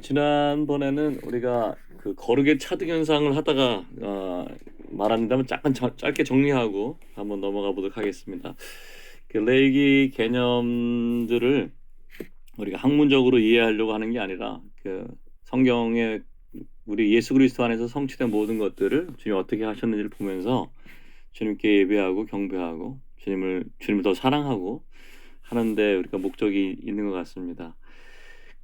지난번에는 우리가 그 거룩의 차등 현상을 하다가 말한다면 약간 짧게 정리하고 한번 넘어가 보도록 하겠습니다. 그 레이기 개념들을 우리가 학문적으로 이해하려고 하는 게 아니라 그 성경에 우리 예수 그리스도 안에서 성취된 모든 것들을 주님이 어떻게 하셨는지를 보면서 주님께 예배하고 경배하고 주님을 더 사랑하고 하는데 우리가 목적이 있는 것 같습니다.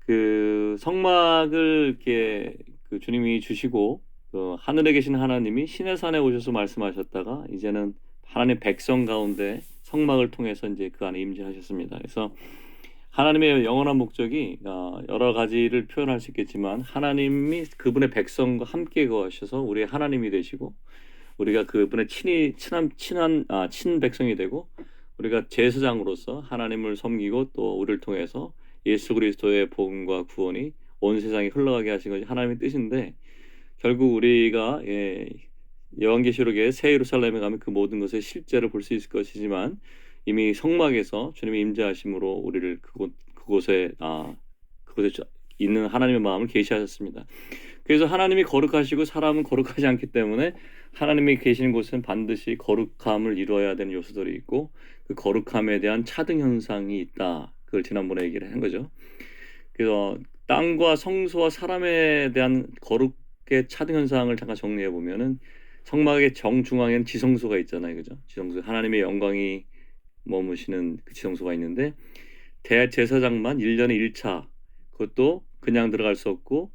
그 성막을 이렇게 그 주님이 주시고 그 하늘에 계신 하나님이 신의 산에 오셔서 말씀하셨다가 이제는 하나님 백성 가운데 성막을 통해서 이제 그 안에 임재하셨습니다. 그래서 하나님의 영원한 목적이 여러 가지를 표현할 수 있겠지만 하나님이 그분의 백성과 함께 거하셔서 우리의 하나님이 되시고 우리가 그분의 친한 백성이 되고 우리가 제사장으로서 하나님을 섬기고 또 우리를 통해서 예수 그리스도의 복음과 구원이 온 세상에 흘러가게 하신 것이 하나님의 뜻인데 결국 우리가 요한계시록의 새 예루살렘에 가면 그 모든 것의 실제를 볼 수 있을 것이지만 이미 성막에서 주님이 임재하심으로 우리를 그곳에 있는 하나님의 마음을 계시하셨습니다. 그래서 하나님이 거룩하시고 사람은 거룩하지 않기 때문에 하나님이 계시는 곳은 반드시 거룩함을 이루어야 되는 요소들이 있고 그 거룩함에 대한 차등 현상이 있다. 그걸 지난번에 얘기를 한 거죠. 그래서 땅과 성소와 사람에 대한 거룩의 차등 현상을 잠깐 정리해 보면은 성막의 정중앙에는 지성소가 있잖아요. 그죠? 지성소 하나님의 영광이 머무시는 그 지성소가 있는데 대제사장만 1년에 1차 그것도 그냥 들어갈 수 없고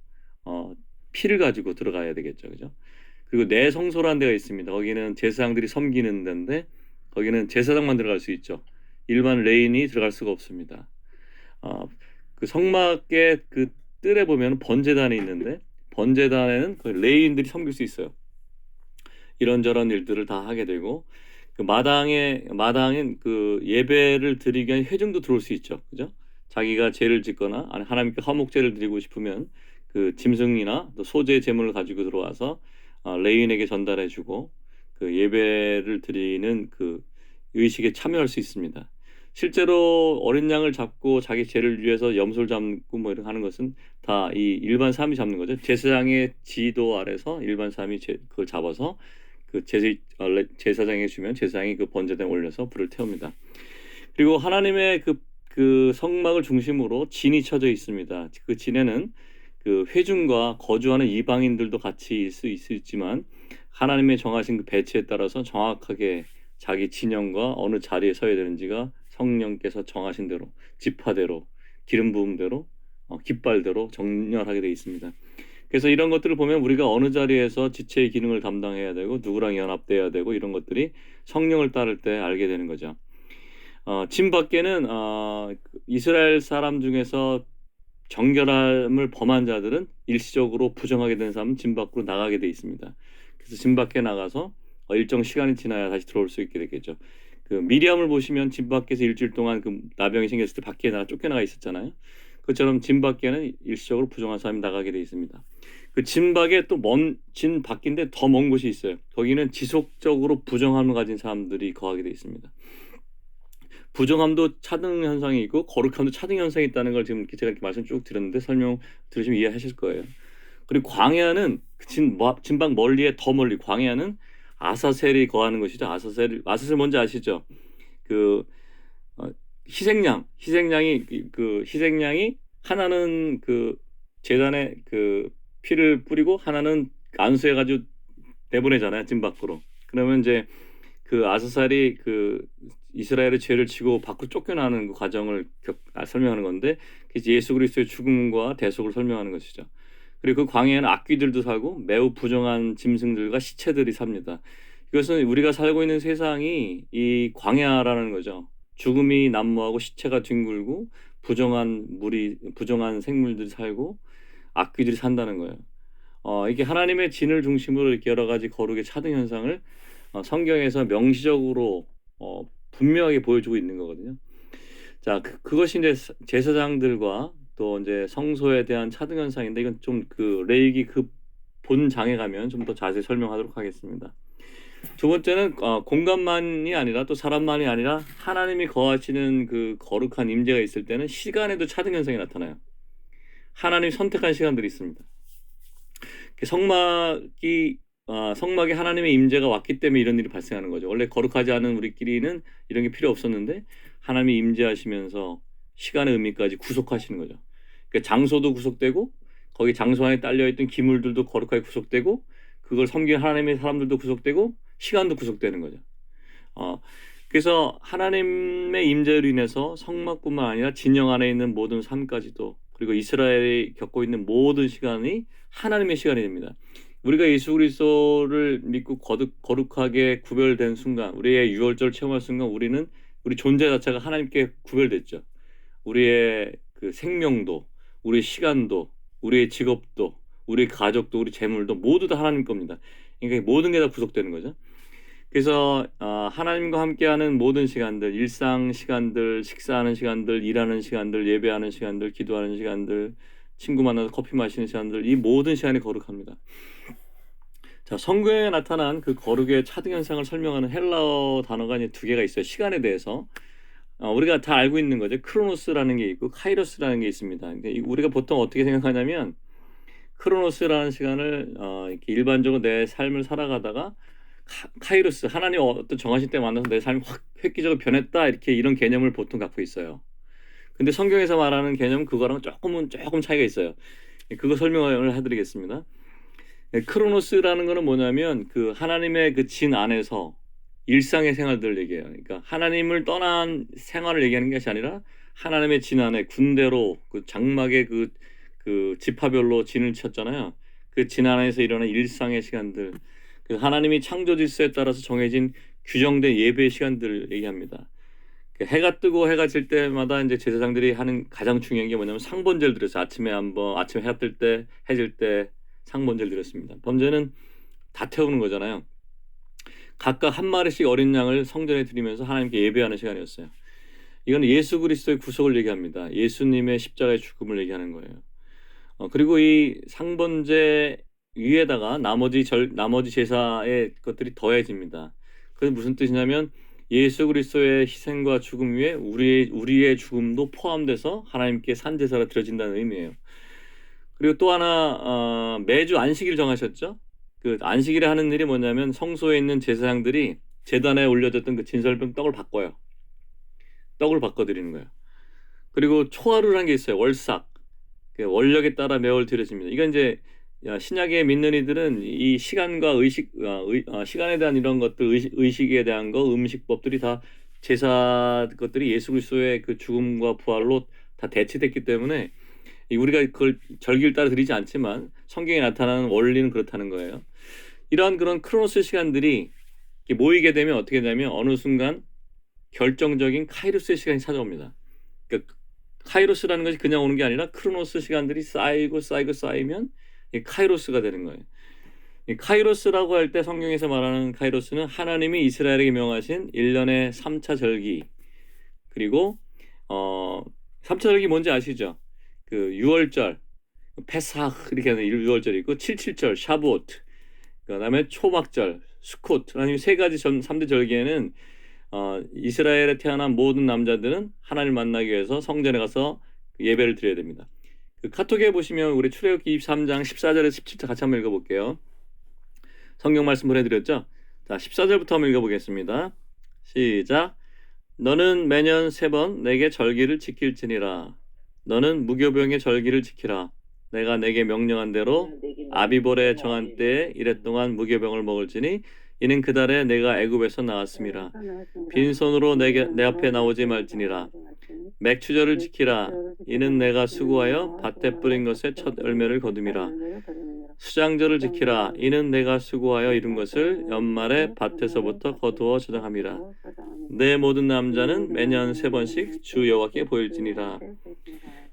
피를 가지고 들어가야 되겠죠. 그죠? 그리고 내성소라는 데가 있습니다. 거기는 제사장들이 섬기는 데인데 거기는 제사장만 들어갈 수 있죠. 일반 레인이 들어갈 수가 없습니다. 그 성막의 그 뜰에 보면 번제단이 있는데 번제단에는 그 레인들이 섬길 수 있어요. 이런저런 일들을 다 하게 되고 그 마당엔 그 예배를 드리기 위한 회중도 들어올 수 있죠. 그죠? 자기가 죄를 짓거나 아니 하나님께 화목제를 드리고 싶으면 그 짐승이나 또 소재 제물을 가지고 들어와서 레인에게 전달해주고 그 예배를 드리는 그 의식에 참여할 수 있습니다. 실제로 어린 양을 잡고 자기 죄를 위해서 염소를 잡고 뭐 이렇게 하는 것은 다 이 일반 사람이 잡는 거죠. 제사장의 지도 아래서 일반 사람이 그걸 잡아서 그 제사장에게 주면 제사장이 그 번제단에 올려서 불을 태웁니다. 그리고 하나님의 그 성막을 중심으로 진이 쳐져 있습니다. 그 진에는 그 회중과 거주하는 이방인들도 같이 있을 수 있지만 하나님의 정하신 그 배치에 따라서 정확하게 자기 진영과 어느 자리에 서야 되는지가 성령께서 정하신 대로 지파대로 기름 부음대로 깃발대로 정렬하게 되어 있습니다. 그래서 이런 것들을 보면 우리가 어느 자리에서 지체의 기능을 감당해야 되고 누구랑 연합돼야 되고 이런 것들이 성령을 따를 때 알게 되는 거죠. 진 밖에는 이스라엘 사람 중에서 정결함을 범한 자들은 일시적으로 부정하게 된 사람은 진 밖으로 나가게 돼 있습니다. 그래서 진 밖에 나가서 일정 시간이 지나야 다시 들어올 수 있게 되겠죠. 그 미리암을 보시면 진 밖에서 일주일 동안 그 나병이 생겼을 때 밖에 쫓겨나가 있었잖아요. 그처럼 진 밖에는 일시적으로 부정한 사람이 나가게 돼 있습니다. 그 진 밖에 또 진 밖인데 더 먼 곳이 있어요. 거기는 지속적으로 부정함을 가진 사람들이 거하게 돼 있습니다. 부정함도 차등 현상이 있고 거룩함도 차등 현상이 있다는 걸 지금 제가 이렇게 말씀 쭉 드렸는데 설명 들으시면 이해하실 거예요. 그리고 광야는 진방 멀리에 더 멀리 광야는 아사셀이 거하는 것이죠. 아사셀 뭔지 아시죠? 그 희생양이 하나는 그 제단에 그 피를 뿌리고 하나는 안수해가지고 내보내잖아요. 진 밖으로. 그러면 이제 그 아사살이 그 이스라엘의 죄를 지고 밖으로 쫓겨나는 그 과정을 설명하는 건데 예수 그리스도의 죽음과 대속을 설명하는 것이죠. 그리고 그 광야에는 악귀들도 살고 매우 부정한 짐승들과 시체들이 삽니다. 이것은 우리가 살고 있는 세상이 이 광야라는 거죠. 죽음이 난무하고 시체가 뒹굴고 부정한 생물들이 살고 악귀들이 산다는 거예요. 이게 하나님의 진을 중심으로 이렇게 여러 가지 거룩의 차등 현상을 성경에서 명시적으로 분명하게 보여주고 있는 거거든요. 자, 그것이 이제 제사장들과 또 이제 성소에 대한 차등 현상인데 이건 좀 그 레위기 그 본장에 가면 좀 더 자세히 설명하도록 하겠습니다. 두 번째는 공간만이 아니라 또 사람만이 아니라 하나님이 거하시는 그 거룩한 임재가 있을 때는 시간에도 차등 현상이 나타나요. 하나님 선택한 시간들이 있습니다. 성막에 하나님의 임재가 왔기 때문에 이런 일이 발생하는 거죠. 원래 거룩하지 않은 우리끼리는 이런 게 필요 없었는데 하나님이 임재하시면서 시간의 의미까지 구속하시는 거죠. 그러니까 장소도 구속되고 거기 장소 안에 딸려있던 기물들도 거룩하게 구속되고 그걸 섬기는 하나님의 사람들도 구속되고 시간도 구속되는 거죠. 그래서 하나님의 임재로 인해서 성막뿐만 아니라 진영 안에 있는 모든 삶까지도 그리고 이스라엘이 겪고 있는 모든 시간이 하나님의 시간이 됩니다. 우리가 예수 그리스도를 믿고 거룩하게 구별된 순간, 우리의 유월절 체험할 순간 우리 존재 자체가 하나님께 구별됐죠. 우리의 그 생명도, 우리의 시간도, 우리의 직업도, 우리의 가족도, 우리 재물도 모두 다 하나님 겁니다. 그러니까 모든 게 다 구속되는 거죠. 그래서 하나님과 함께하는 모든 시간들, 일상 시간들, 식사하는 시간들, 일하는 시간들, 예배하는 시간들, 기도하는 시간들, 친구 만나서 커피 마시는 시간들, 이 모든 시간이 거룩합니다. 자, 성경에 나타난 그 거룩의 차등 현상을 설명하는 헬라어 단어가 이제 두 개가 있어요. 시간에 대해서 우리가 다 알고 있는 거죠. 크로노스라는 게 있고 카이로스라는 게 있습니다. 근데 우리가 보통 어떻게 생각하냐면 크로노스라는 시간을 이렇게 일반적으로 내 삶을 살아가다가 카이로스, 하나님 어떤 정하신 때 만나서 내 삶이 확 획기적으로 변했다 이렇게 이런 개념을 보통 갖고 있어요. 근데 성경에서 말하는 개념은 그거랑 조금 차이가 있어요. 그거 설명을 해드리겠습니다. 크로노스라는 거는 뭐냐면 그 하나님의 그 진 안에서 일상의 생활들을 얘기해요. 그러니까 하나님을 떠난 생활을 얘기하는 것이 아니라 하나님의 진 안에 군대로 그 장막의 그 지파별로 진을 쳤잖아요. 그 진 안에서 일어나는 일상의 시간들, 그 하나님이 창조 질서에 따라서 정해진 규정된 예배 시간들을 얘기합니다. 해가 뜨고 해가 질 때마다 이제 제사장들이 하는 가장 중요한 게 뭐냐면 상번제를 드렸어요. 아침에 해가 뜰 때, 해질 때 상번제를 드렸습니다. 번제는 다 태우는 거잖아요. 각각 한 마리씩 어린 양을 성전에 드리면서 하나님께 예배하는 시간이었어요. 이건 예수 그리스도의 구속을 얘기합니다. 예수님의 십자가의 죽음을 얘기하는 거예요. 그리고 이 상번제 위에다가 나머지 제사의 것들이 더해집니다. 그게 무슨 뜻이냐면 예수 그리스도의 희생과 죽음 위에 우리의 죽음도 포함돼서 하나님께 산제사가 드려진다는 의미예요. 그리고 또 하나 매주 안식일 정하셨죠? 그 안식일에 하는 일이 뭐냐면 성소에 있는 제사장들이 제단에 올려졌던 그 진설병 떡을 바꿔요. 떡을 바꿔드리는 거예요. 그리고 초하루라는 게 있어요. 월삭. 원력에 따라 매월 드려집니다. 이건 이제 신약에 믿는 이들은 이 시간과 시간에 대한 이런 것들, 의식에 대한 거, 음식법들이 다 제사 것들이 예수 그리스도의 그 죽음과 부활로 다 대체됐기 때문에 우리가 그걸 절기를 따라 드리지 않지만 성경에 나타나는 원리는 그렇다는 거예요. 이러한 그런 크로노스 시간들이 모이게 되면 어떻게 되냐면 어느 순간 결정적인 카이로스의 시간이 찾아옵니다. 그러니까 카이로스라는 것이 그냥 오는 게 아니라 크로노스 시간들이 쌓이면 카이로스가 되는 거예요. 카이로스라고 할 때 성경에서 말하는 카이로스는 하나님이 이스라엘에게 명하신 1년의 3차 절기, 그리고 3차 절기 뭔지 아시죠? 그 유월절, 페사흐 이렇게 하는 6월절이 있고 77절, 샤보트, 그다음에 초막절, 수콧, 아니면 세 가지 3대 절기에는 이스라엘에 태어난 모든 남자들은 하나님을 만나기 위해서 성전에 가서 예배를 드려야 됩니다. 그 카톡에 보시면 우리 출애굽기 23장 14절에서 17절 같이 한번 읽어볼게요. 성경 말씀 보내드렸죠? 자, 14절부터 한번 읽어보겠습니다. 시작. 너는 매년 3번 내게 절기를 지킬지니라. 너는 무교병의 절기를 지키라. 내가 내게 명령한 대로 아비볼에 정한 때에 이랫동안 무교병을 먹을지니 이는 그 달에 내가 애굽에서 나왔음이라. 빈손으로 내 앞에 나오지 말지니라. 맥추절을 지키라. 이는 내가 수고하여 밭에 뿌린 것의 첫 열매를 거둠이라. 수장절을 지키라. 이는 내가 수고하여 이룬 것을 연말에 밭에서부터 거두어 저장함이라. 내 모든 남자는 매년 3번씩 주 여호와께 보일지니라.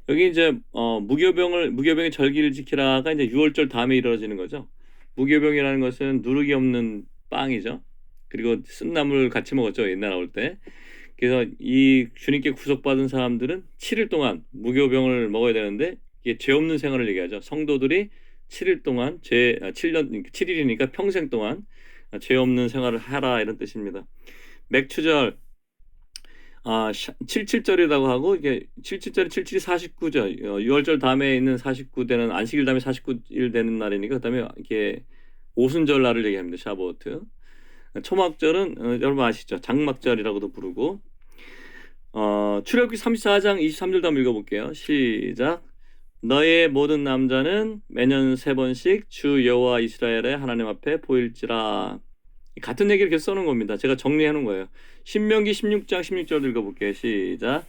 여기 이제 무교병의 절기를 지키라가 이제 6월절 다음에 이루어지는 거죠. 무교병이라는 것은 누룩이 없는 빵이죠. 그리고 쓴나물 같이 먹었죠. 옛날 나올 때. 그래서 이 주님께 구속받은 사람들은 7일 동안 무교병을 먹어야 되는데 이게 죄 없는 생활을 얘기하죠. 성도들이 7일 동안 7일이니까 평생 동안 죄 없는 생활을 하라 이런 뜻입니다. 맥추절, 칠칠절이라고 하고 이게 칠칠절이 칠칠이 49죠. 유월절 다음에 있는 49되는 안식일 다음에 49일 되는 날이니까 그다음에 이게 오순절 날을 얘기합니다. 샤보트. 초막절은 여러분 아시죠? 장막절이라고도 부르고 출애굽기 34장 23절도 한번 읽어볼게요. 시작. 너의 모든 남자는 매년 3번씩 주 여호와 이스라엘의 하나님 앞에 보일지라. 같은 얘기를 계속 써놓은 겁니다. 제가 정리해 놓은 거예요. 신명기 16장 16절 읽어볼게요. 시작.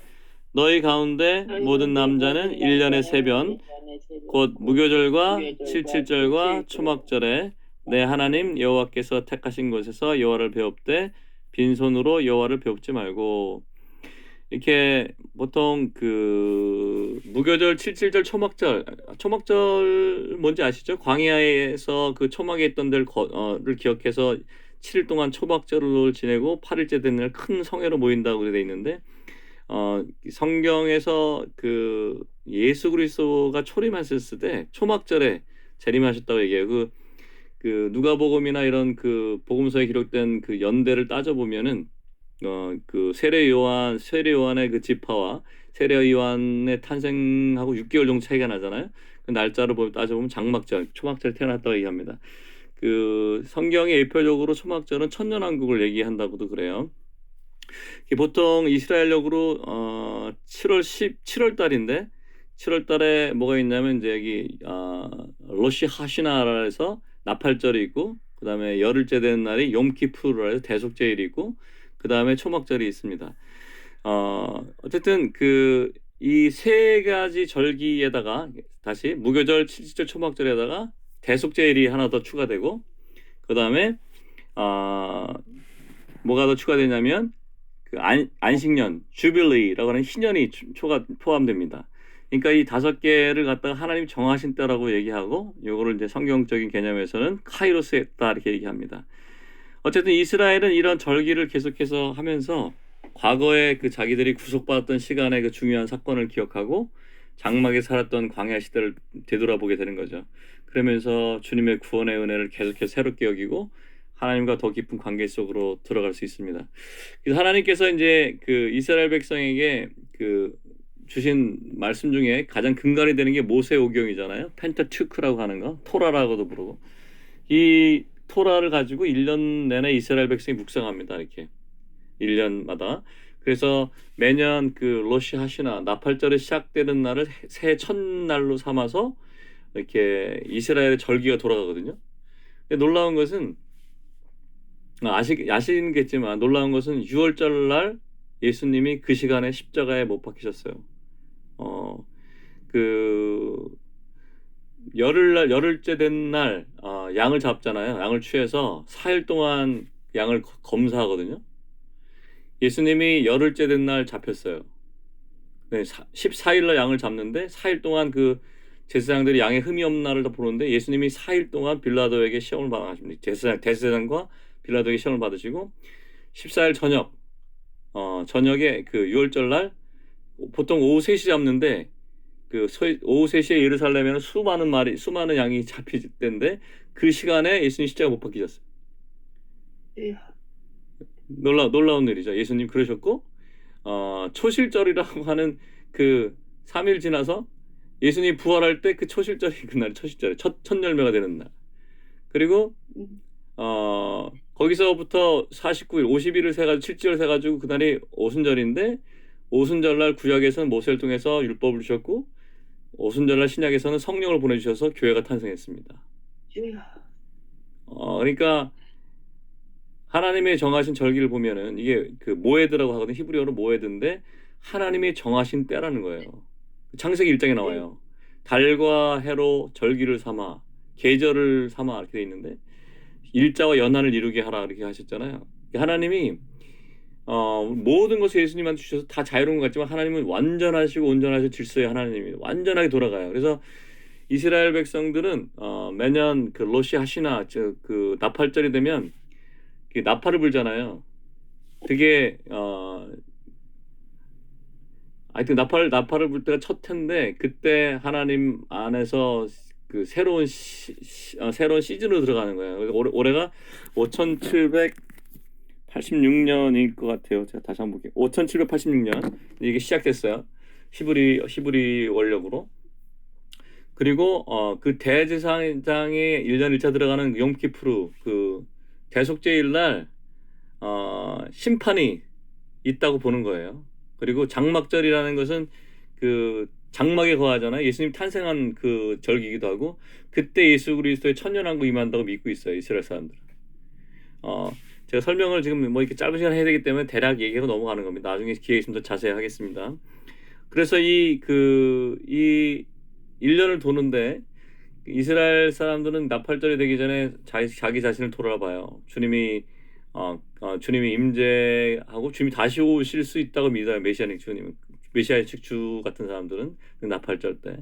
너희 가운데 모든 남자는 1년에 3번 곧 무교절과 칠칠절과 초막절에 내 하나님 여호와께서 택하신 곳에서 여호와를 배웁되 빈손으로 여호와를 배웁지 말고. 이렇게 보통 그 무교절, 칠칠절, 초막절 뭔지 아시죠? 광야에서 그 초막에 있던 데를 기억해서 7일 동안 초막절을 지내고 8일째 되는 날 큰 성회로 모인다고 돼 있는데 성경에서 그 예수 그리스도가 초림하셨을 때 초막절에 재림하셨다고 얘기해요. 그 누가복음이나 이런 그 복음서에 기록된 그 연대를 따져보면은 그 세례 요한의 그 지파와 세례 요한의 탄생하고 6개월 정도 차이가 나잖아요. 그 날짜를 따져보면 장막절, 초막절 태어났다고 얘기합니다. 그 성경에 일표적으로 초막절은 천년왕국을 얘기한다고도 그래요. 보통 이스라엘력으로 7월 달인데 7월 달에 뭐가 있냐면 이제 여기 로시 하시나라 해서 나팔절이 있고 그다음에 열흘째 되는 날이 욤키푸르라 해서 대속제일이 있고 그다음에 초막절이 있습니다. 어쨌든 그 이 세 가지 절기에다가 다시 무교절, 칠칠절, 초막절에다가 대속제일이 하나 더 추가되고 그다음에 뭐가 더 추가되냐면 그 안식년, 주빌리라고 하는 희년이 포함됩니다. 그러니까 이 5개를 갖다가 하나님 정하신 때라고 얘기하고 요거를 이제 성경적인 개념에서는 카이로스의 때 이렇게 얘기합니다. 어쨌든 이스라엘은 이런 절기를 계속해서 하면서 과거에 그 자기들이 구속받았던 시간의 그 중요한 사건을 기억하고 장막에 살았던 광야 시대를 되돌아보게 되는 거죠. 그러면서 주님의 구원의 은혜를 계속해서 새롭게 여기고 하나님과 더 깊은 관계 속으로 들어갈 수 있습니다. 그래서 하나님께서 이제 그 이스라엘 백성에게 그 주신 말씀 중에 가장 근간이 되는 게 모세오경이잖아요. 펜타투크라고 하는 거, 토라라고도 부르고. 이 토라를 가지고 1년 내내 이스라엘 백성이 묵상합니다. 이렇게 1년마다. 그래서 매년 그 로시 하시나 나팔절이 시작되는 날을 새 첫날로 삼아서 이렇게 이스라엘의 절기가 돌아가거든요. 근데 놀라운 것은 아시겠지만 놀라운 것은 6월절 날 예수님이 그 시간에 십자가에 못 박히셨어요. 그 열흘째 된 날 양을 잡잖아요. 양을 취해서 4일 동안 양을 검사하거든요. 예수님이 열흘째 된 날 잡혔어요. 네, 14일 날 양을 잡는데 4일 동안 그 제사장들이 양의 흠이 없는 날을 다 보는데 예수님이 4일 동안 빌라도에게 시험을 받으십니다. 대제사장과 빌라도에게 시험을 받으시고 14일 저녁에 그 6월절 날 보통 오후 3시 잡는데 그 오후 3시에 예루살렘에는 수많은 양이 잡힐 때인데 그 시간에 예수님 십자가 못 박히셨어요. 놀라운 일이죠. 예수님 그러셨고 초실절이라고 하는 그 3일 지나서 예수님 부활할 때 그 초실절이 그날 초실절에 첫 열매가 되는 날. 그리고 거기서부터 49일, 50일을 세가지고 7절을 세가지고 그날이 오순절인데 오순절날 구약에서는 모세를 통해서 율법을 주셨고 오순절날 신약에서는 성령을 보내주셔서 교회가 탄생했습니다. 그러니까 하나님의 정하신 절기를 보면은 이게 그 모에드라고 하거든요. 히브리어로 모에드인데 하나님이 정하신 때라는 거예요. 창세기 1장에 나와요. 달과 해로 절기를 삼아 계절을 삼아 이렇게 돼 있는데 일자와 연한을 이루게 하라 이렇게 하셨잖아요. 하나님이 모든 것을 예수님한테 주셔서 다 자유로운 것 같지만 하나님은 완전하시고 온전하신 질서의 하나님이 완전하게 돌아가요. 그래서 이스라엘 백성들은 매년 그 로시 하시나 그 나팔절이 되면 그 나팔을 불잖아요. 되게 하여튼 나팔을 불 때가 첫 해인데 그때 하나님 안에서 그 새로운 시즌으로 들어가는 거예요. 그래서 올해가 5780 86년일 것 같아요. 제가 다시 한번 볼게요. 5786년 이게 시작됐어요. 히브리 원력으로. 그리고 그 대제사장이 1년 1차 들어가는 용키푸르 그 대속죄일 날 심판이 있다고 보는 거예요. 그리고 장막절이라는 것은 그 장막에 거하잖아요. 예수님 탄생한 그 절기이기도 하고 그때 예수 그리스도의 천년왕국 임한다고 믿고 있어요. 이스라엘 사람들은. 어, 제가 설명을 지금 뭐 이렇게 짧은 시간 해야 되기 때문에 대략 얘기하고 넘어가는 겁니다. 나중에 기회 있으면 더 자세히 하겠습니다. 그래서 이 1년을 도는데 이스라엘 사람들은 나팔절이 되기 전에 자기 자신을 돌아봐요. 주님이 임재하고 주님이 다시 오실 수 있다고 믿어요. 메시아닉 주님, 메시아의 직주 같은 사람들은 그 나팔절 때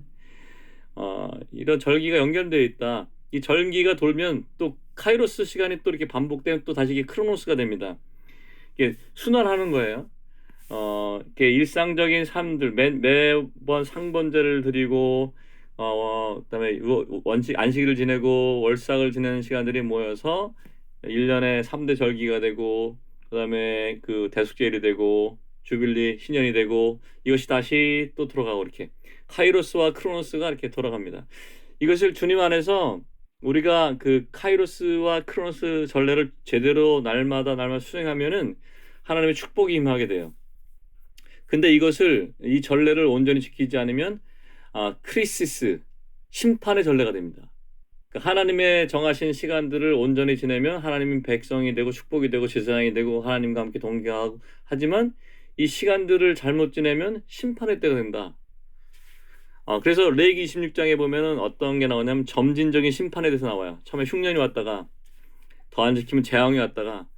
이런 절기가 연결되어 있다. 이 절기가 돌면 또 카이로스 시간이 또 이렇게 반복되면 또 다시 이게 크로노스가 됩니다. 이게 순환하는 거예요. 이렇게 일상적인 삶들 매번 상번제를 드리고 그다음에 안식일을 지내고 월삭을 지내는 시간들이 모여서 1년에 3대 절기가 되고 그다음에 그 대속죄일이 되고 주빌리 신년이 되고 이것이 다시 또 돌아가고 이렇게 카이로스와 크로노스가 이렇게 돌아갑니다. 이것을 주님 안에서 우리가 그 카이로스와 크로노스 전례를 제대로 날마다 수행하면은 하나님의 축복이 임하게 돼요. 근데 이 전례를 온전히 지키지 않으면 크리시스 심판의 전례가 됩니다. 그러니까 하나님의 정하신 시간들을 온전히 지내면 하나님은 백성이 되고 축복이 되고 제사장이 되고 하나님과 함께 동행하고 하지만 이 시간들을 잘못 지내면 심판의 때가 된다. 그래서 레위기 26장에 보면은 어떤 게 나오냐면 점진적인 심판에 대해서 나와요. 처음에 흉년이 왔다가 더 안 지키면 재앙이 왔다가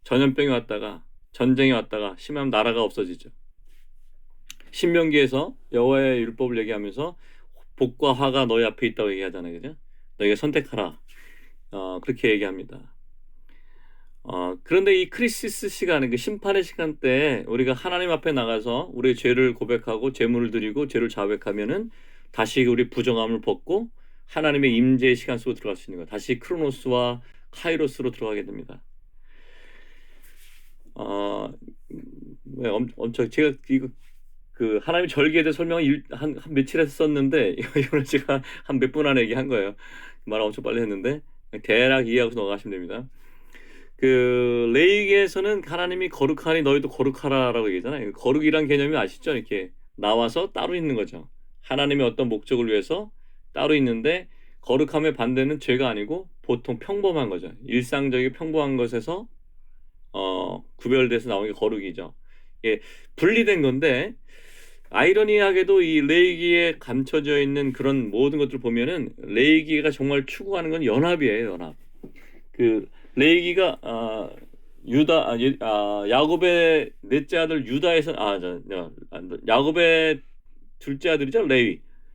전염병이 왔다가 전쟁이 왔다가 심하면 나라가 없어지죠. 신명기에서 여호와의 율법을 얘기하면서 복과 화가 너희 앞에 있다고 얘기하잖아요. 그죠? 너희가 선택하라. 그렇게 얘기합니다. 그런데 이 크리시스 시간에 그 심판의 시간 때 우리가 하나님 앞에 나가서 우리의 죄를 고백하고 제물을 드리고 죄를 자백하면은 다시 우리 부정함을 벗고 하나님의 임재의 시간 속으로 들어갈 수 있는 거예요. 다시 크로노스와 카이로스로 들어가게 됩니다. 엄청 제가 이거 그 하나님의 절기에 대해 설명을 한 며칠 했었는데 이거를 제가 한 몇 분 안에 얘기한 거예요. 말을 엄청 빨리 했는데 대략 이해하고 넘어가시면 됩니다. 그 레위기에서는 하나님이 거룩하니 너희도 거룩하라라고 얘기하잖아요. 거룩이란 개념이 아시죠? 이렇게 나와서 따로 있는 거죠. 하나님의 어떤 목적을 위해서 따로 있는데 거룩함의 반대는 죄가 아니고 보통 평범한 거죠. 일상적인 평범한 것에서 구별돼서 나오는 게 거룩이죠. 이게 분리된 건데 아이러니하게도 이 레위기에 감춰져 있는 그런 모든 것들 보면은 레위기가 정말 추구하는 건 연합이에요, 연합. 그 레위기가 야곱의 넷째 아들 유다에서 야곱의 둘째 아들이죠,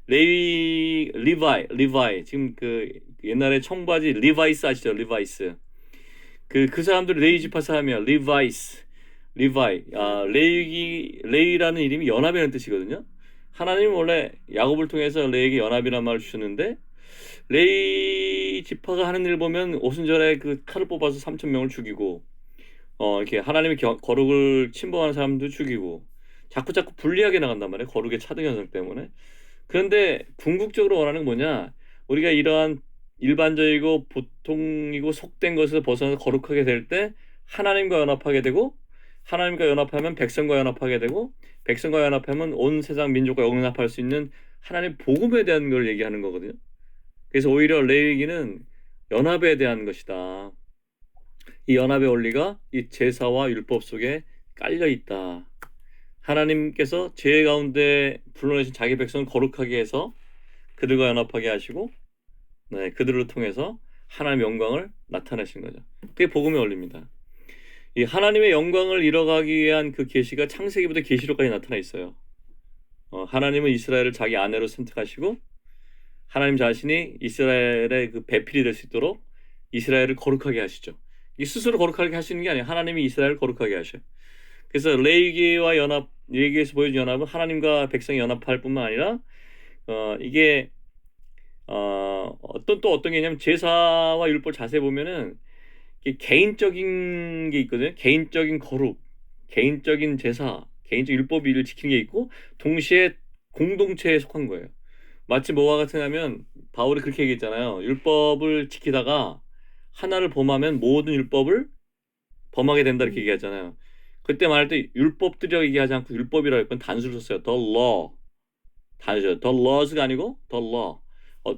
리바이 지금 그 옛날에 청바지 리바이스 아시죠, 리바이스. 그 사람들이 레위 지파 사람이야, 리바이. 레위라는 이름이 연합이라는 뜻이거든요. 하나님은 원래 야곱을 통해서 레위에게 연합이라는 말을 주셨는데 레위 지파가 하는 일 보면 오순절에 그 칼을 뽑아서 3,000명을 죽이고 이렇게 하나님의 거룩을 침범하는 사람도 죽이고 자꾸 불리하게 나간단 말이에요. 거룩의 차등 현상 때문에. 그런데 궁극적으로 원하는 건 뭐냐? 우리가 이러한 일반적이고 보통이고 속된 것에서 벗어나서 거룩하게 될 때 하나님과 연합하게 되고 하나님과 연합하면 백성과 연합하게 되고 백성과 연합하면 온 세상 민족과 연합할 수 있는 하나님의 복음에 대한 걸 얘기하는 거거든요. 그래서 오히려 레위기는 연합에 대한 것이다. 이 연합의 원리가 이 제사와 율법 속에 깔려 있다. 하나님께서 죄 가운데 불러내신 자기 백성을 거룩하게 해서 그들과 연합하게 하시고 그들을 통해서 하나님의 영광을 나타내신 거죠. 그게 복음의 원리입니다. 이 하나님의 영광을 이뤄가기 위한 그 계시가 창세기부터 계시록까지 나타나 있어요. 하나님은 이스라엘을 자기 아내로 선택하시고 하나님 자신이 이스라엘의 그 배필이 될 수 있도록 이스라엘을 거룩하게 하시죠. 이 스스로 거룩하게 하시는 게 아니에요. 하나님이 이스라엘을 거룩하게 하셔요. 그래서 레위기와 레위기에서 보여준 연합은 하나님과 백성이 연합할 뿐만 아니라 이게 어떤 개념 제사와 율법 자세히 보면은 이게 개인적인 게 있거든요. 개인적인 거룩, 개인적인 제사, 개인적 율법을 지키는 게 있고 동시에 공동체에 속한 거예요. 마치 뭐와 같으냐면 바울이 그렇게 얘기했잖아요. 율법을 지키다가 하나를 범하면 모든 율법을 범하게 된다 이렇게 음, 얘기하잖아요. 그때 말할 때 율법들이라고 얘기하지 않고 율법이라고 했건 단수를 썼어요. The law. 단수죠. The laws가 아니고 the law.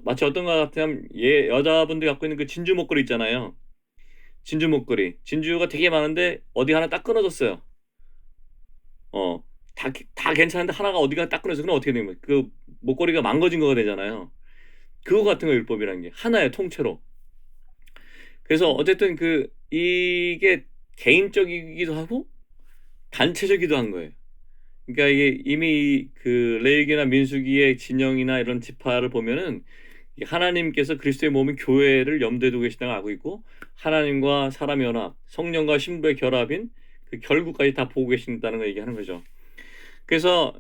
마치 어떤 것 같으면 여자분들이 갖고 있는 그 진주 목걸이 있잖아요. 진주 목걸이. 진주가 되게 많은데 어디 하나 딱 끊어졌어요. 어, 다 괜찮은데 하나가 어디가 딱 끊어져서 그럼 어떻게 되는 거예요? 그 목걸이가 망가진 거가 되잖아요. 그거 같은 거 율법이라는 게 하나의 통째로. 그래서 음, 어쨌든 이게 개인적이기도 하고 단체적이기도 한 거예요. 그러니까 이게 이미 그 레위기나 민수기의 진영이나 이런 지파를 보면은 하나님께서 그리스도의 몸인 교회를 염두에 두고 계시다고 알고 있고 하나님과 사람의 연합, 성령과 신부의 결합인 그 결국까지 다 보고 계신다는 걸 얘기하는 거죠. 그래서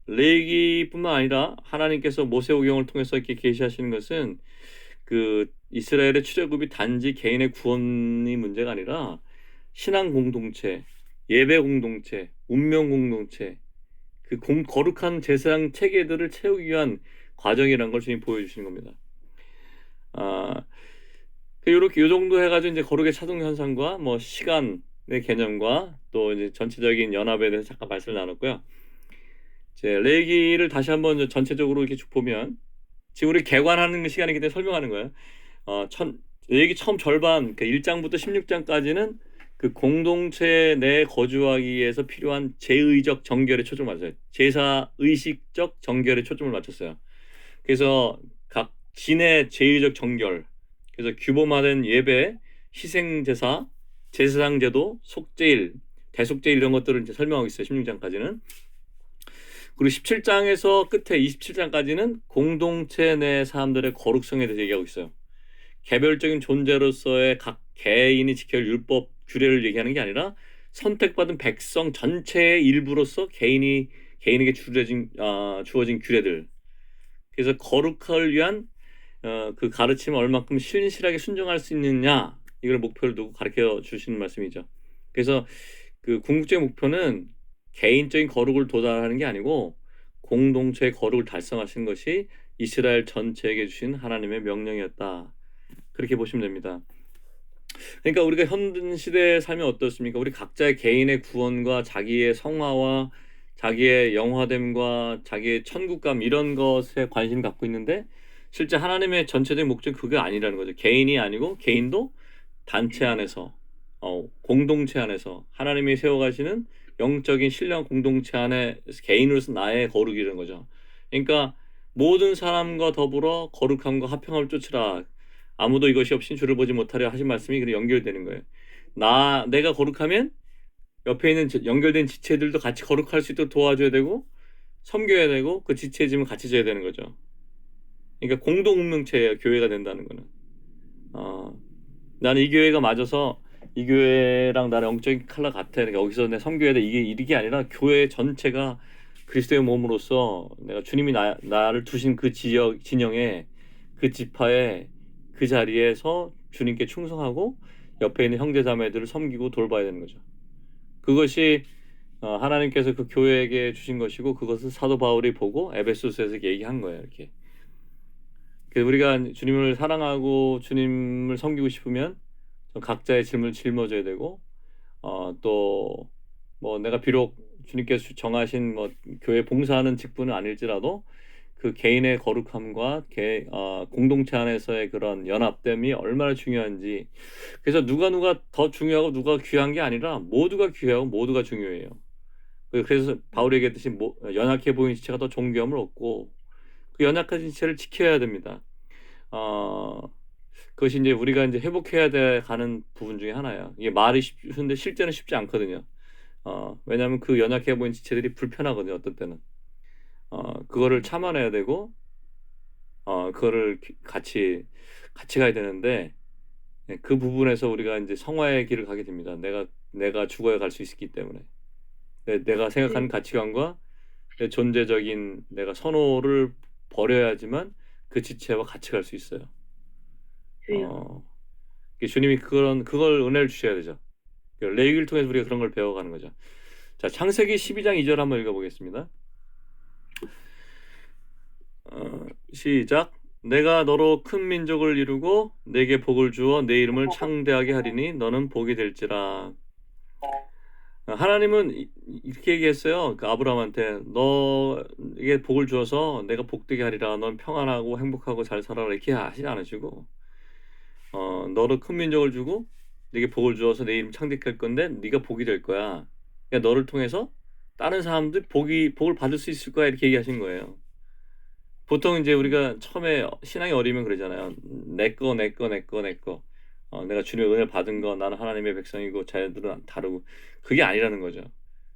레위기뿐만 아니라 하나님께서 모세오경을 통해서 이렇게 계시하시는 것은 그 이스라엘의 출애굽이 단지 개인의 구원이 문제가 아니라 신앙 공동체, 예배 공동체, 운명 공동체, 거룩한 제사장 체계들을 채우기 위한 과정이라는 걸 주님 보여주시는 겁니다. 아, 이렇게 요 정도 해가지고 이제 거룩의 차동 현상과 뭐 시간의 개념과 또 이제 전체적인 연합에 대해서 잠깐 말씀을 나눴고요. 이제 레위기를 다시 한번 전체적으로 이렇게 쭉 보면 지금 우리 개관하는 시간이기 때문에 설명하는 거예요. 레위기 처음 절반 그 1장부터 16장까지는 그 공동체 내 거주하기 위해서 필요한 제의적 정결에 초점을 맞춰요. 제사 의식적 정결에 초점을 맞췄어요. 그래서 각 진의 제의적 정결, 그래서 규범화된 예배, 희생제사, 제사장제도, 속죄일, 대속죄일 이런 것들을 이제 설명하고 있어요. 16장까지는. 그리고 17장에서 끝에 27장까지는 공동체 내 사람들의 거룩성에 대해서 얘기하고 있어요. 개별적인 존재로서의 각 개인이 지켜야 할 율법 규례를 얘기하는 게 아니라 선택받은 백성 전체의 일부로서 개인에게 주어진 규례들. 그래서 거룩을 위한 그 가르침을 얼마큼 신실하게 순종할 수 있느냐 이걸 목표를 두고 가르쳐 주시는 말씀이죠. 그래서 그 궁극적인 목표는 개인적인 거룩을 도달하는 게 아니고 공동체의 거룩을 달성하시는 것이 이스라엘 전체에게 주신 하나님의 명령이었다. 그렇게 보시면 됩니다. 그러니까 우리가 현 시대의 삶이 어떻습니까? 우리 각자의 개인의 구원과 자기의 성화와 자기의 영화됨과 자기의 천국감 이런 것에 관심 갖고 있는데 실제 하나님의 전체적인 목적이 그게 아니라는 거죠. 개인이 아니고 개인도 단체 안에서 공동체 안에서 하나님이 세워가시는 영적인 신령 공동체 안에 개인으로서 나의 거룩이라는 거죠. 그러니까 모든 사람과 더불어 거룩함과 화평함을 쫓으라. 아무도 이것이 없인 주를 보지 못하려 하신 말씀이 그래 연결되는 거예요. 내가 거룩하면 옆에 있는 연결된 지체들도 같이 거룩할 수 있도록 도와줘야 되고 섬겨야 되고 그 지체의 짐을 같이 져야 되는 거죠. 그러니까 공동 운명체예요. 교회가 된다는 거는. 어, 나는 이 교회가 맞아서 이 교회랑 나랑 영적인 칼라 같아. 그러니까 여기서 내 섬겨야 돼. 이게 아니라 교회 전체가 그리스도의 몸으로서 내가 주님이 나를 두신 그 진영에 그 지파에 그 자리에서 주님께 충성하고 옆에 있는 형제 자매들을 섬기고 돌봐야 되는 거죠. 그것이 하나님께서 그 교회에게 주신 것이고 그것을 사도 바울이 보고 에베소서에서 얘기한 거예요. 이렇게. 우리가 주님을 사랑하고 주님을 섬기고 싶으면 각자의 짐을 짊어져야 되고 또 뭐 내가 비록 주님께서 정하신 뭐 교회 봉사하는 직분은 아닐지라도 그 개인의 거룩함과 공동체 안에서의 그런 연합됨이 얼마나 중요한지 그래서 누가 더 중요하고 누가 귀한 게 아니라 모두가 귀하고 모두가 중요해요. 그래서 바울이 얘기했듯이 연약해 보이는 지체가 더 존귀함을 얻고 그 연약한 지체를 지켜야 됩니다. 어, 그것이 이제 우리가 이제 회복해야 돼 가는 부분 중에 하나예요. 이게 말이 쉬운데 실제는 쉽지 않거든요. 왜냐하면 그 연약해 보이는 지체들이 불편하거든요. 어떤 때는. 그거를 참아내야 되고, 그거를 같이 가야 되는데, 그 부분에서 우리가 이제 성화의 길을 가게 됩니다. 내가 죽어야 갈 수 있기 때문에. 내가 생각하는 네, 가치관과 내 존재적인 내가 선호를 버려야지만 그 지체와 같이 갈 수 있어요. 주여. 어, 주님이 그걸 은혜를 주셔야 되죠. 레위기를 통해서 우리가 그런 걸 배워가는 거죠. 자, 창세기 12장 2절 한번 읽어보겠습니다. 시작. 내가 너로 큰 민족을 이루고 내게 복을 주어 내 이름을 창대하게 하리니 너는 복이 될지라. 하나님은 이렇게 얘기했어요. 그 아브라함한테 너에게 복을 주어서 내가 복되게 하리라. 넌 평안하고 행복하고 잘 살아라 이렇게 하시지 않으시고 너로 큰 민족을 주고 네게 복을 주어서 내 이름 창대케 할 건데 네가 복이 될 거야. 그러니까 너를 통해서 다른 사람들 복을 받을 수 있을 거야 이렇게 얘기하신 거예요. 보통 이제 우리가 처음에 신앙이 어리면 그러잖아요. 내 거. 내가 주님의 은혜를 받은 거, 나는 하나님의 백성이고 자녀들은 다르고 그게 아니라는 거죠.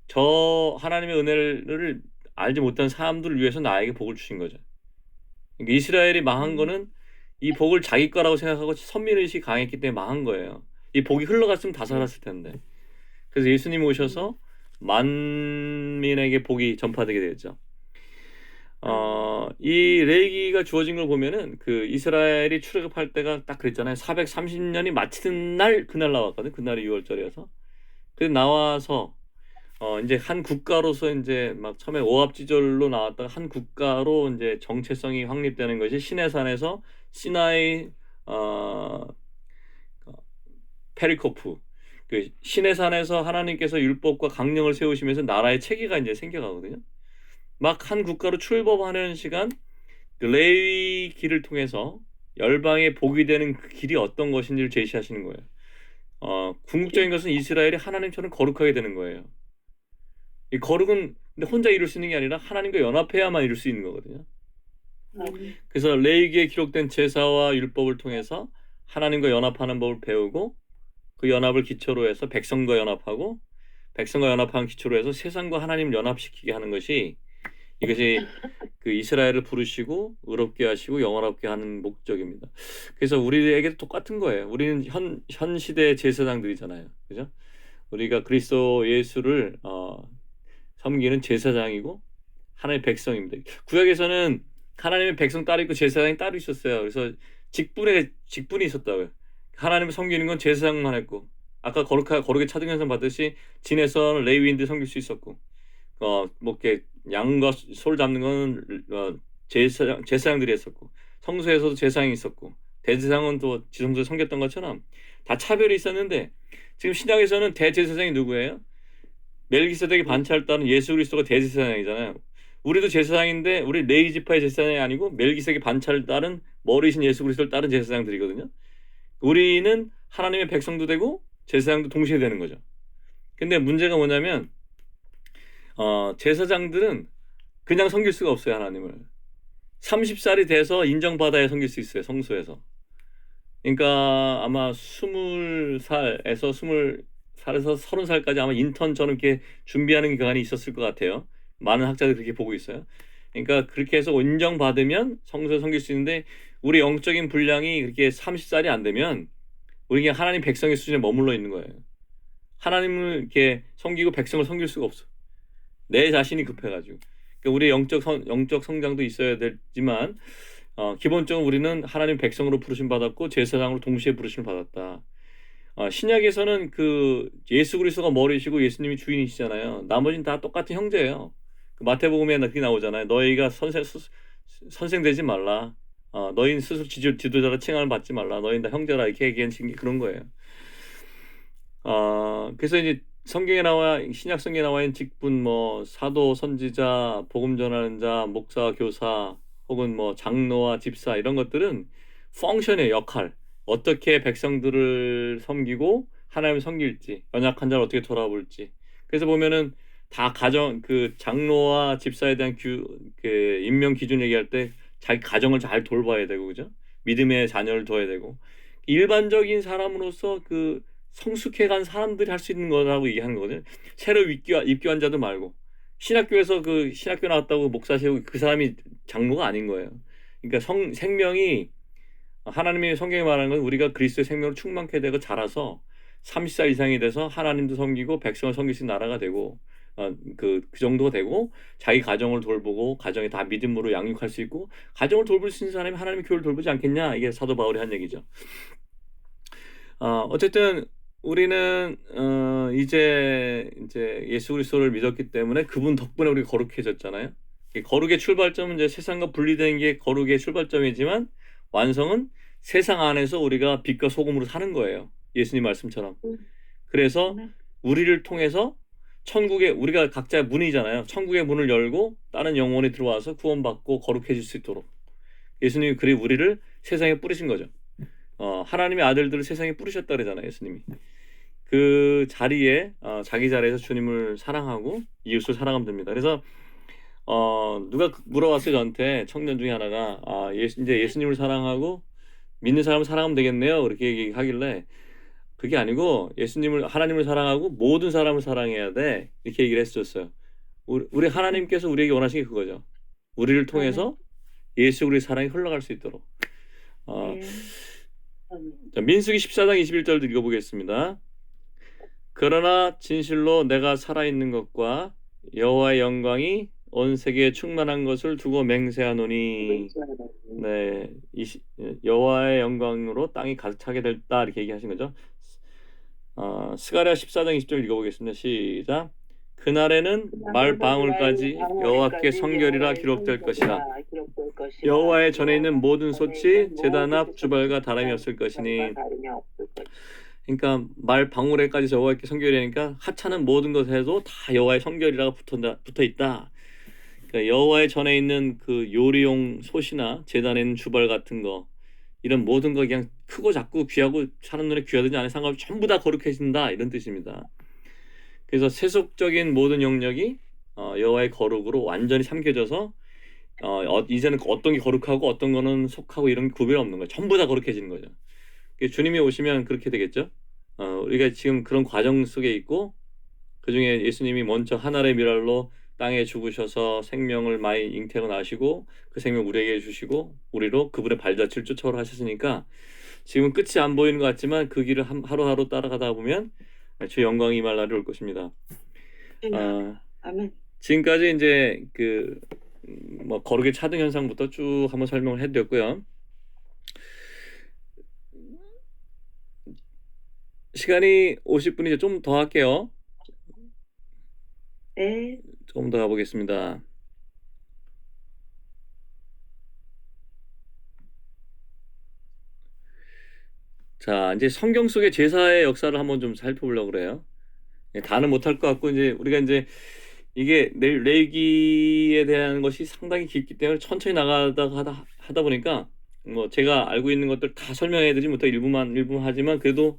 저 하나님의 은혜를 알지 못한 사람들을 위해서 나에게 복을 주신 거죠. 그러니까 이스라엘이 망한 거는 이 복을 자기 거라고 생각하고 선민의식이 강했기 때문에 망한 거예요. 이 복이 흘러갔으면 다 살았을 텐데. 그래서 예수님이 오셔서 만민에게 복이 전파되게 되었죠. 이 레위기가 주어진 걸 보면은 그 이스라엘이 출애굽할 때가 딱 그랬잖아요. 430년이 마치는 날 그날 나왔거든. 그날이 6월절이어서. 그래서 나와서 이제 한 국가로서 이제 막 처음에 오합지졸로 나왔다가 한 국가로 이제 정체성이 확립되는 것이 시내산에서 시나이 페리코프 그 시내산에서 하나님께서 율법과 강령을 세우시면서 나라의 체계가 이제 생겨가거든요. 막 한 국가로 출범하는 시간 그 레위 길을 통해서 열방의 복이 되는 그 길이 어떤 것인지를 제시하시는 거예요. 궁극적인 것은 이스라엘이 하나님처럼 거룩하게 되는 거예요. 이 거룩은 근데 혼자 이룰 수 있는 게 아니라 하나님과 연합해야만 이룰 수 있는 거거든요. 그래서 레위기에 기록된 제사와 율법을 통해서 하나님과 연합하는 법을 배우고 그 연합을 기초로 해서 백성과 연합하고 백성과 연합하는 기초로 해서 세상과 하나님을 연합시키게 하는 것이 이것이 그 이스라엘을 부르시고 의롭게 하시고 영원롭게 하는 목적입니다. 그래서 우리에게도 똑같은 거예요. 우리는 현 시대의 제사장들이잖아요. 그죠? 우리가 그리스도 예수를 섬기는 제사장이고 하나님의 백성입니다. 구약에서는 하나님의 백성 따로 있고 제사장이 따로 있었어요. 그래서 직분이 있었다고요. 하나님을 섬기는 건 제사장만 했고 아까 거룩의 차등현상 받듯이 진에서는 레위인들 섬길 수 있었고 뭐 이렇게 양과 소를 잡는 건 제사장들이 했었고 성소에서도 제사장이 있었고 대제사장은 또 지성소에 섬겼던 것처럼 다 차별이 있었는데 지금 신약에서는 대제사장이 누구예요? 멜기세덱의 반차를 따른 예수 그리스도가 대제사장이잖아요. 우리도 제사장인데 우리 레위 지파의 제사장이 아니고 멜기세덱의 반차를 따른 머리신 예수 그리스도를 따른 제사장들이거든요. 우리는 하나님의 백성도 되고 제사장도 동시에 되는 거죠. 근데 문제가 뭐냐면 제사장들은 그냥 섬길 수가 없어요. 하나님을 30살이 돼서 인정받아야 섬길 수 있어요. 성소에서. 그러니까 아마 20살에서 30살까지 아마 인턴처럼 이렇게 준비하는 기간이 있었을 것 같아요. 많은 학자들이 그렇게 보고 있어요. 그러니까 그렇게 해서 인정받으면 성소에 섬길 수 있는데 우리 영적인 분량이 그렇게 30살이 안 되면 우리 그냥 하나님 백성의 수준에 머물러 있는 거예요. 하나님을 이렇게 섬기고 백성을 섬길 수가 없어. 내 자신이 급해가지고. 그러니까 우리 영적 성장도 있어야 되지만 기본적으로 우리는 하나님 백성으로 부르심 받았고 제사장으로 동시에 부르심을 받았다. 신약에서는 그 예수 그리스도가 머리시고 예수님이 주인이시잖아요. 나머지는 다 똑같은 형제예요. 그 마태복음에 그렇게 나오잖아요. 너희가 선생 되지 말라. 너희는 스스로 지도자라 칭함을 받지 말라. 너희는 다 형제라 이렇게 얘기한 게 그런 거예요. 그래서 이제 신약 성경에 나와 있는 직분 뭐 사도, 선지자, 복음 전하는 자, 목사, 교사 혹은 뭐 장로와 집사 이런 것들은 펑션의 역할 어떻게 백성들을 섬기고 하나님을 섬길지 연약한 자를 어떻게 돌아볼지 그래서 보면은 다 그 장로와 집사에 대한 그 임명 기준 얘기할 때 자기 가정을 잘 돌봐야 되고 그죠? 믿음의 자녀를 둬야 되고 일반적인 사람으로서 그 성숙해간 사람들이 할 수 있는 거라고 얘기하는 거거든요. 새로 입교한 자도 말고 신학교에서 그 신학교 나왔다고 목사 세우고 그 사람이 장로가 아닌 거예요. 그러니까 생명이 하나님의 성경에 말하는 건 우리가 그리스도의 생명으로 충만케 되고 자라서 30살 이상이 돼서 하나님도 섬기고 백성을 섬길 수 있는 나라가 되고 그 정도가 되고 자기 가정을 돌보고 가정에 다 믿음으로 양육할 수 있고 가정을 돌볼 수 있는 사람이 하나님의 교회를 돌보지 않겠냐 이게 사도 바울이 한 얘기죠. 어쨌든 우리는 이제 예수 그리스도를 믿었기 때문에 그분 덕분에 우리가 거룩해졌잖아요. 이 거룩의 출발점은 이제 세상과 분리된 게 거룩의 출발점이지만 완성은 세상 안에서 우리가 빛과 소금으로 사는 거예요. 예수님 말씀처럼. 그래서 아멘. 우리를 통해서 천국의 우리가 각자 문이잖아요. 천국의 문을 열고 다른 영혼이 들어와서 구원받고 거룩해질 수 있도록 예수님이 그리 우리를 세상에 뿌리신 거죠. 하나님의 아들들을 세상에 뿌리셨다 그러잖아요, 예수님이. 그 자리에 자기 자리에서 주님을 사랑하고 이웃을 사랑하면 됩니다. 그래서 누가 물어봤어요, 저한테. 청년 중에 하나가 이제 예수님을 사랑하고 믿는 사람을 사랑하면 되겠네요. 그렇게 얘기하길래 그게 아니고 하나님을 사랑하고 모든 사람을 사랑해야 돼. 이렇게 얘기를 했었어요. 우리 하나님께서 우리에게 원하시는 게 그거죠. 우리를 통해서 예수 그리스도의 사랑이 흘러갈 수 있도록. 예. 아멘. 자, 민수기 14장 21절도 읽어보겠습니다. 그러나 진실로 내가 살아있는 것과 여호와의 영광이 온 세계에 충만한 것을 두고 맹세하노니 네, 여호와의 영광으로 땅이 가득 차게 됐다 이렇게 얘기하신 거죠. 스가랴 14장 20절 읽어보겠습니다. 시작. 그날에는 말 방울까지 여호와께 성결이라 기록될 것이라. 여호와의 전에 있는 모든 솥이 제단 앞 주발과 다름이 없을 것이니. 그러니까 말 방울에까지 여호와께 성결이니까 하찮은 모든 것에도 다 여호와의 성결이라고 붙어 있다. 그러니까 여호와의 전에 있는 그 요리용 솥이나 제단에 있는 주발 같은 거 이런 모든 거 그냥 크고 작고 귀하고 사람 눈에 귀하든지 안 해 상관없이 전부 다 거룩해진다 이런 뜻입니다. 그래서 세속적인 모든 영역이 여호와의 거룩으로 완전히 삼켜져서 이제는 어떤 게 거룩하고 어떤 거는 속하고 이런 구별이 없는 거예요. 전부 다 거룩해지는 거죠. 주님이 오시면 그렇게 되겠죠. 우리가 지금 그런 과정 속에 있고 그 중에 예수님이 먼저 하늘의 미랄로 땅에 죽으셔서 생명을 많이 잉태하고 나시고 그 생명 우리에게 주시고 우리로 그분의 발자취를 쫓아오라 하셨으니까 지금 끝이 안 보이는 것 같지만 그 길을 하루하루 따라가다 보면 주 영광이 임할 날이 올 것입니다. 아멘. 지금까지 이제 뭐 거룩의 차등 현상부터 쭉 한번 설명을 해드렸고요. 시간이 50분이죠. 좀 더 할게요. 네. 조금 더 가보겠습니다. 자, 이제 성경 속의 제사의 역사를 한번 좀 살펴보려고 그래요. 다는 못할 것 같고 이제 우리가 이제 이게 레위기에 대한 것이 상당히 깊기 때문에 천천히 나가다가 하다 보니까 뭐 제가 알고 있는 것들 다 설명해드리지 못하고 일부만 하지만 그래도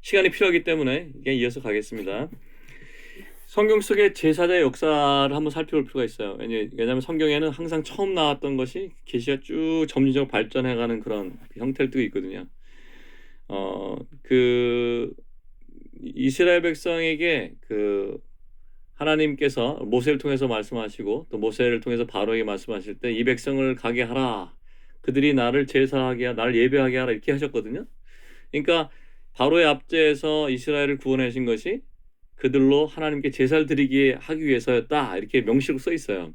시간이 필요하기 때문에 그냥 이어서 가겠습니다. 성경 속의 제사의 역사를 한번 살펴볼 필요가 있어요. 왜냐하면 성경에는 항상 처음 나왔던 것이 계시가 쭉 점진적으로 발전해가는 그런 형태를 띠고 있거든요. 이스라엘 백성에게 하나님께서 모세를 통해서 말씀하시고 또 모세를 통해서 바로에게 말씀하실 때 이 백성을 가게 하라. 그들이 나를 제사하게 하라. 나를 예배하게 하라. 이렇게 하셨거든요. 그러니까 바로의 압제에서 이스라엘을 구원하신 것이 그들로 하나님께 제사를 드리게 하기 위해서였다. 이렇게 명시로 써 있어요.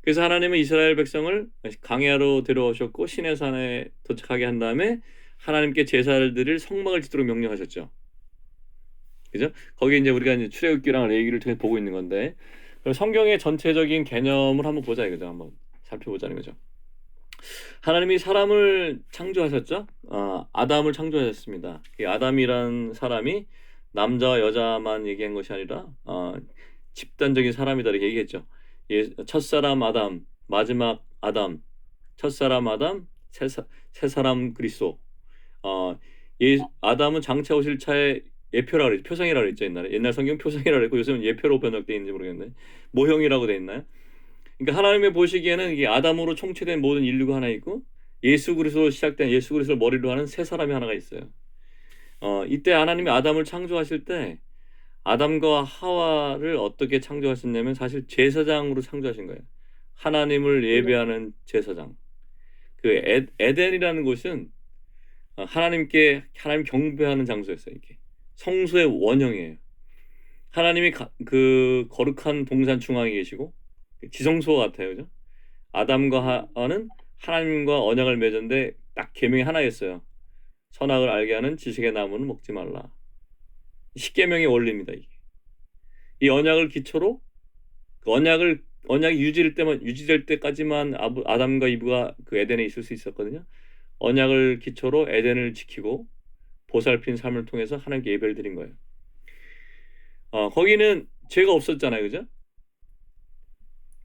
그래서 하나님은 이스라엘 백성을 광야로 데려오셨고 시내산에 도착하게 한 다음에 하나님께 제사를 드릴 성막을 짓도록 명령하셨죠. 그죠? 거기 이제 우리가 이제 출애굽기랑 레위기를 통해 보고 있는 건데 성경의 전체적인 개념을 한번 보자 이거죠. 한번 살펴보자는 거죠. 하나님이 사람을 창조하셨죠. 아담을 창조하셨습니다. 이 아담이란 사람이 남자와 여자만 얘기한 것이 아니라 집단적인 사람이다 이렇게 얘기했죠. 첫사람 아담, 마지막 아담, 첫사람 아담, 새 사람 그리스도. 아담은 장차 오실 차에 예표라고 그랬죠. 표상이라고 그랬죠. 옛날 성경 표상이라고 그랬고 요즘은 예표로 번역되어 있는지 모르겠네. 모형이라고 돼 있나요? 그러니까 하나님의 보시기에는 이게 아담으로 총체된 모든 인류가 하나 있고 예수 그리스도로 시작된 예수 그리스도를 머리로 하는 새 사람이 하나가 있어요. 이때 하나님이 아담을 창조하실 때 아담과 하와를 어떻게 창조하셨냐면 사실 제사장으로 창조하신 거예요. 하나님을 예배하는 제사장. 에덴이라는 곳은 하나님 경배하는 장소였어요. 이게 성소의 원형이에요. 하나님이 그 거룩한 동산 중앙에 계시고 지성소 같아요, 그죠? 아담과 하와는 하나님과 언약을 맺었는데 딱 계명이 하나였어요. 선악을 알게 하는 지식의 나무는 먹지 말라. 십계명의 원리입니다. 이게. 이 언약을 기초로 그 언약이 유지될 때까지만 아담과 이브가 그 에덴에 있을 수 있었거든요. 언약을 기초로 에덴을 지키고 보살핀 삶을 통해서 하나님께 예배를 드린 거예요. 거기는 죄가 없었잖아요, 그죠?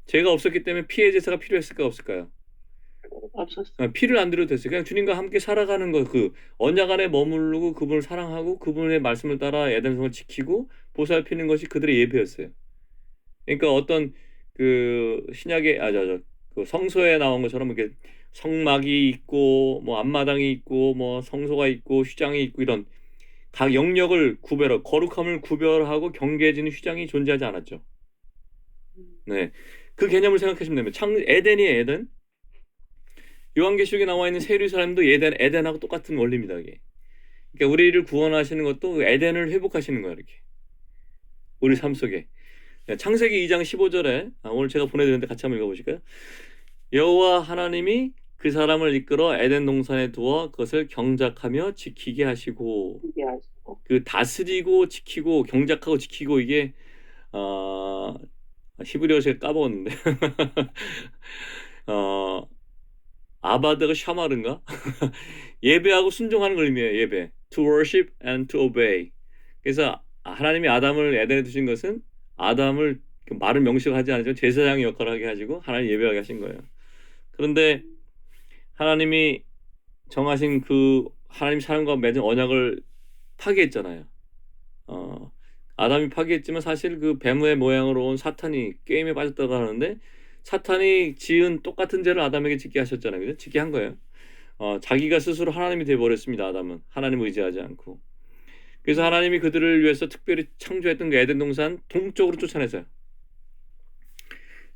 죄가 없었기 때문에 피해 제사가 필요했을까 없을까요? 없었어. 피를 안 드려도 됐어요. 그냥 주님과 함께 살아가는 거, 그 언약 안에 머무르고 그분을 사랑하고 그분의 말씀을 따라 에덴성을 지키고 보살피는 것이 그들의 예배였어요. 그러니까 어떤 그 신약의 그 성서에 나온 것처럼 이렇게 성막이 있고 뭐 앞마당이 있고 뭐 성소가 있고 휘장이 있고 이런 각 영역을 거룩함을 구별하고 경계해지는 휘장이 존재하지 않았죠. 네, 그 개념을 생각하시면 됩니다. 에덴이에요, 에덴. 요한계시록에 나와 있는 새 예루살렘도 에덴하고 똑같은 원리입니다. 이게. 그러니까 우리를 구원하시는 것도 그 에덴을 회복하시는 거예요, 이렇게. 우리 삶 속에. 창세기 2장 15절에 오늘 제가 보내드렸는데 같이 한번 읽어보실까요? 여호와 하나님이 그 사람을 이끌어 에덴 동산에 두어 그것을 경작하며 지키게 하시고, 그 다스리고 지키고 경작하고 지키고 이게 히브리어 제가 까먹었는데 아바드가 샤마른가? 예배하고 순종하는 걸 의미해요. 예배. To worship and to obey. 그래서 하나님이 아담을 에덴에 두신 것은 아담을 말을 명시하지 않지만 제사장의 역할을 하게 하시고 하나님 예배하게 하신 거예요. 그런데 하나님이 정하신 그 하나님 사람과 맺은 언약을 파괴했잖아요. 아담이 파괴했지만 사실 그 뱀의 모양으로 온 사탄이 게임에 빠졌다고 하는데 사탄이 지은 똑같은 죄를 아담에게 짓게 하셨잖아요. 그죠? 짓게 한 거예요. 자기가 스스로 하나님이 되어버렸습니다. 아담은 하나님을 의지하지 않고. 그래서 하나님이 그들을 위해서 특별히 창조했던 그 에덴 동산 동쪽으로 쫓아내서요.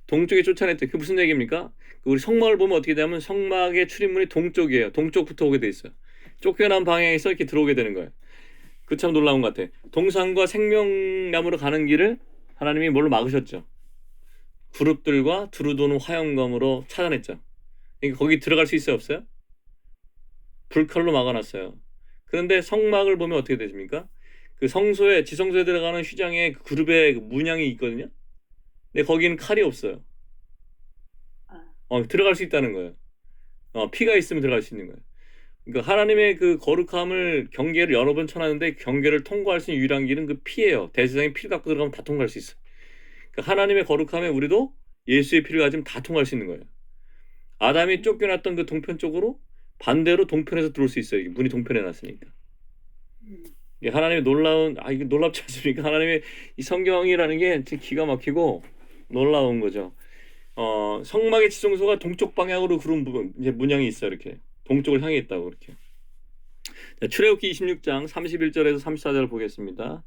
동쪽에 쫓아냈대. 그게 무슨 얘기입니까? 우리 성막을 보면 어떻게 되냐면 성막의 출입문이 동쪽이에요. 동쪽부터 오게 돼 있어요. 쫓겨난 방향에서 이렇게 들어오게 되는 거예요. 그 참 놀라운 것 같아. 동산과 생명나무로 가는 길을 하나님이 뭘로 막으셨죠? 그룹들과 두루 도는 화영검으로 차단했죠. 그러니까 거기 들어갈 수 있어요, 없어요? 불칼로 막아놨어요. 그런데 성막을 보면 어떻게 되십니까? 그 지성소에 들어가는 휘장에 그 그룹의 문양이 있거든요. 근데 거기는 칼이 없어요. 들어갈 수 있다는 거예요. 피가 있으면 들어갈 수 있는 거예요. 그러니까 하나님의 그 거룩함을 경계를 여러 번 쳐놨는데 경계를 통과할 수 있는 유일한 길은 그 피예요. 대제사장이 피를 갖고 들어가면 다 통과할 수 있어요. 그러니까 하나님의 거룩함에 우리도 예수의 피를 가지면 다 통과할 수 있는 거예요. 아담이 쫓겨났던 그 동편 쪽으로 반대로 동편에서 들어올 수 있어요. 문이 동편에 놨으니까. 이게 하나님의 이게 놀랍지 않습니까? 하나님의 이 성경이라는 게 진짜 기가 막히고 놀라운 거죠. 성막의 지성소가 동쪽 방향으로 그런 부분, 이제 문양이 있어요. 이렇게. 동쪽을 향해 있다고 이렇게. 자, 출애굽기 26장 31절에서 34절 보겠습니다.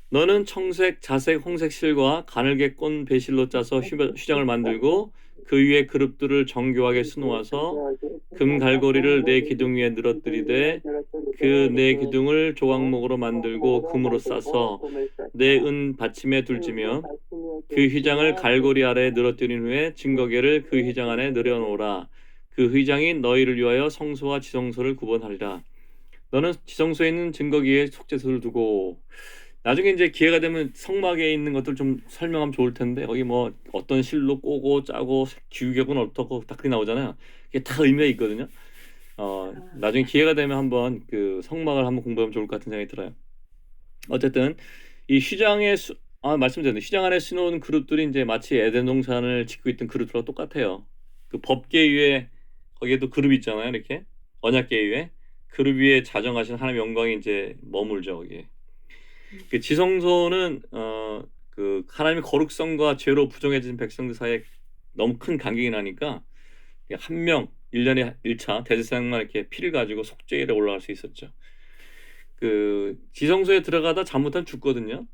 너는 청색, 자색, 홍색 실과 가늘게 꼰 배실로 짜서 휘장을 만들고 그 위에 그룹들을 정교하게 수놓아서 금 갈고리를 네 기둥 위에 늘어뜨리되 그 네 기둥을 조각목으로 만들고 금으로 싸서 네 은 받침에 둘지며 그 휘장을 갈고리 아래에 늘어뜨린 후에 증거계를 그 휘장 안에 늘여놓으라. 그 휘장이 너희를 위하여 성소와 지성소를 구분하리라. 너는 지성소에 있는 증거기에 속죄소를 두고. 나중에 이제 기회가 되면 성막에 있는 것들 좀 설명하면 좋을 텐데 거기 뭐 어떤 실로 꼬고 짜고 기우격은 어떻고 딱 그게 나오잖아요. 이게 다 의미가 있거든요. 나중에 기회가 되면 한번 그 성막을 한번 공부하면 좋을 것 같은 생각이 들어요. 어쨌든 이 말씀드렸는데 휘장 안에 수놓은 그룹들이 이제 마치 에덴 동산을 짓고 있던 그룹들과 똑같아요. 그 법계 위에 거기에도 그룹이 있잖아요. 이렇게 언약계 위에 그룹 위에 자정하신 하나님의 영광이 이제 머물죠. 거기에. 그 지성소는 그 하나님의 거룩성과 죄로 부정해진 백성들 사이에 너무 큰 간격이 나니까 한 명 1년에 1차 대제사장만 이렇게 피를 가지고 속죄일에 올라갈 수 있었죠. 그 지성소에 들어가다 잘못하면 죽거든요.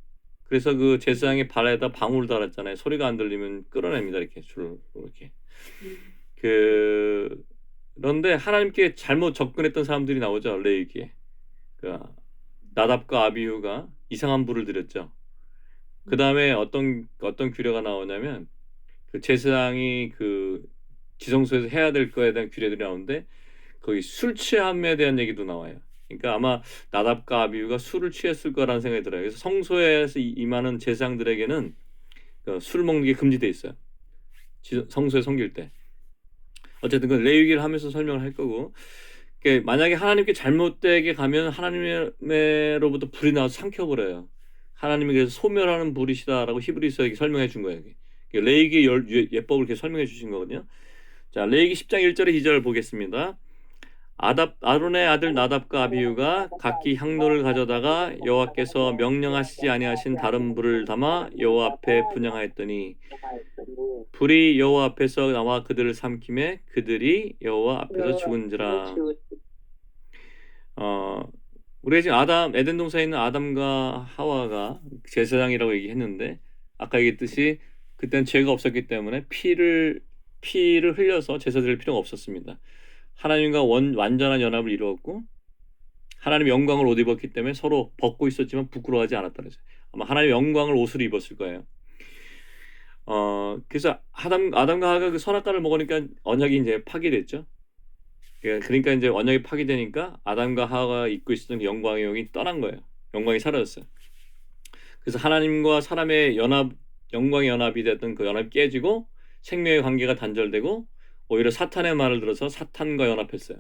그래서 그 제사장의 발에다 방울을 달았잖아요. 소리가 안 들리면 끌어냅니다. 이렇게 줄을 이렇게. 그런데 하나님께 잘못 접근했던 사람들이 나오죠. 레위기에. 그 나답과 아비후가 이상한 불을 들였죠. 그 다음에 어떤 규례가 나오냐면 그 제사장이 그 지성소에서 해야 될 거에 대한 규례들이 나오는데 거기 술 취함에 대한 얘기도 나와요. 그러니까 아마 나답과 아비후가 술을 취했을 거라는 생각이 들어요. 그래서 성소에서 임하는 제사장들에게는 술 먹는 게 금지돼 있어요. 성소에 섬길 때. 어쨌든 그 레위기를 하면서 설명을 할 거고, 그러니까 만약에 하나님께 잘못되게 가면 하나님으로부터 불이 나와서 삼켜버려요. 하나님이 그래서 소멸하는 불이시다라고 히브리서에게 설명해 준 거예요. 레위기 예법을 이렇게 설명해 주신 거거든요. 자, 레위기 10장 1절에 2절 보겠습니다. 아론의 아들 나답과 아비후가 각기 향로를 가져다가 여호와께서 명령하시지 아니하신 다른 불을 담아 여호와 앞에 분향하였더니 불이 여호와 앞에서 나와 그들을 삼키매 그들이 여호와 앞에서 죽은지라. 우리가 지금 에덴 동산에 있는 아담과 하와가 제사장이라고 얘기했는데, 아까 얘기했듯이 그때는 죄가 없었기 때문에 피를 흘려서 제사 드릴 필요가 없었습니다. 하나님과 완전한 연합을 이루었고, 하나님의 영광을 옷 입었기 때문에 서로 벗고 있었지만 부끄러워하지 않았다 그랬어요. 아마 하나님의 영광을 옷으로 입었을 거예요. 그래서 아담과 하와가 그 선악과를 먹으니까 언약이 이제 파기됐죠. 그러니까 이제 언약이 파기되니까 아담과 하와가 입고 있었던 그 영광의 영이 떠난 거예요. 영광이 사라졌어요. 그래서 하나님과 사람의 영광의 연합이 됐던 그 연합이 깨지고 생명의 관계가 단절되고 오히려 사탄의 말을 들어서 사탄과 연합했어요.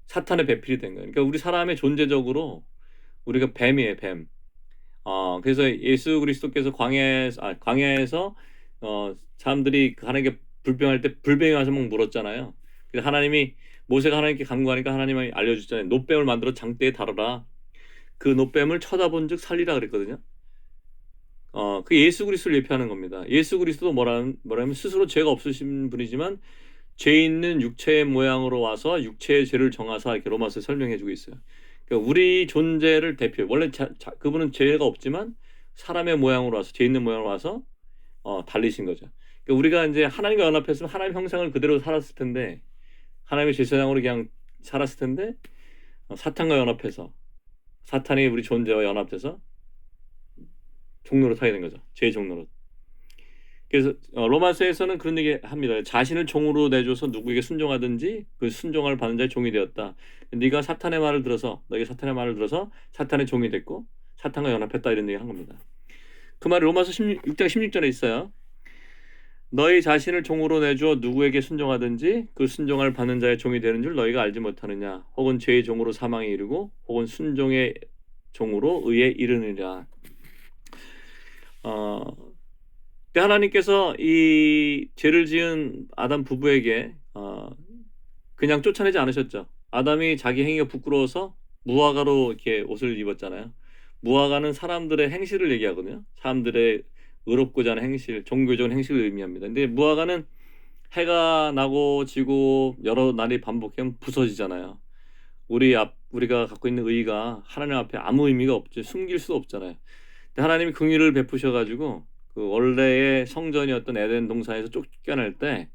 사탄의 배필이 된 거예요. 그러니까 우리 사람의 존재적으로 우리가 뱀이에요, 뱀. 그래서 예수 그리스도께서 광야에서 사람들이 하나님께 불평할 때 불뱀이 와서 막 물었잖아요. 그래서 모세가 하나님께 간구하니까 하나님이 알려주잖아요. 놋뱀을 만들어 장대에 다뤄라. 그 놋뱀을 쳐다본즉 살리라 그랬거든요. 그 예수 그리스도를 예표하는 겁니다. 예수 그리스도도 뭐라면 스스로 죄가 없으신 분이지만 죄 있는 육체의 모양으로 와서 육체의 죄를 정하사 이렇게 로마서에 설명해주고 있어요. 그러니까 우리 존재를 원래 그분은 죄가 없지만 사람의 모양으로 와서 죄 있는 모양으로 와서 달리신 거죠. 그러니까 우리가 이제 하나님과 연합했으면 하나님 형상을 그대로 살았을 텐데, 하나님의 제사장으로 그냥 살았을 텐데 사탄과 연합해서 사탄이 우리 존재와 연합돼서 종로로 타게 된 거죠. 죄의 종로로. 그래서 로마서에서는 그런 얘기 합니다. 자신을 종으로 내줘서 누구에게 순종하든지 그 순종을 받는 자의 종이 되었다. 네가 너에게 사탄의 말을 들어서 사탄의 종이 됐고 사탄과 연합했다, 이런 얘기 한 겁니다. 그 말이 로마서 6장 16절에 있어요. 너희 자신을 종으로 내주어 누구에게 순종하든지 그 순종을 받는 자의 종이 되는 줄 너희가 알지 못하느냐. 혹은 죄의 종으로 사망에 이르고 혹은 순종의 종으로 의에 이르느니라. 하나님께서 이 죄를 지은 아담 부부에게 그냥 쫓아내지 않으셨죠. 아담이 자기 행위가 부끄러워서 무화과로 이렇게 옷을 입었잖아요. 무화과는 사람들의 행실을 얘기하거든요. 사람들의 의롭고자 하는 행실, 종교적인 행실을 의미합니다. 근데 무화과는 해가 나고 지고 여러 날이 반복하면 부서지잖아요. 우리가 갖고 있는 의가 하나님 앞에 아무 의미가 없죠. 숨길 수도 없잖아요. 근데 하나님이 긍휼을 베푸셔가지고 그 원래의 성전이었던 에덴 동산에서 쫓겨날 때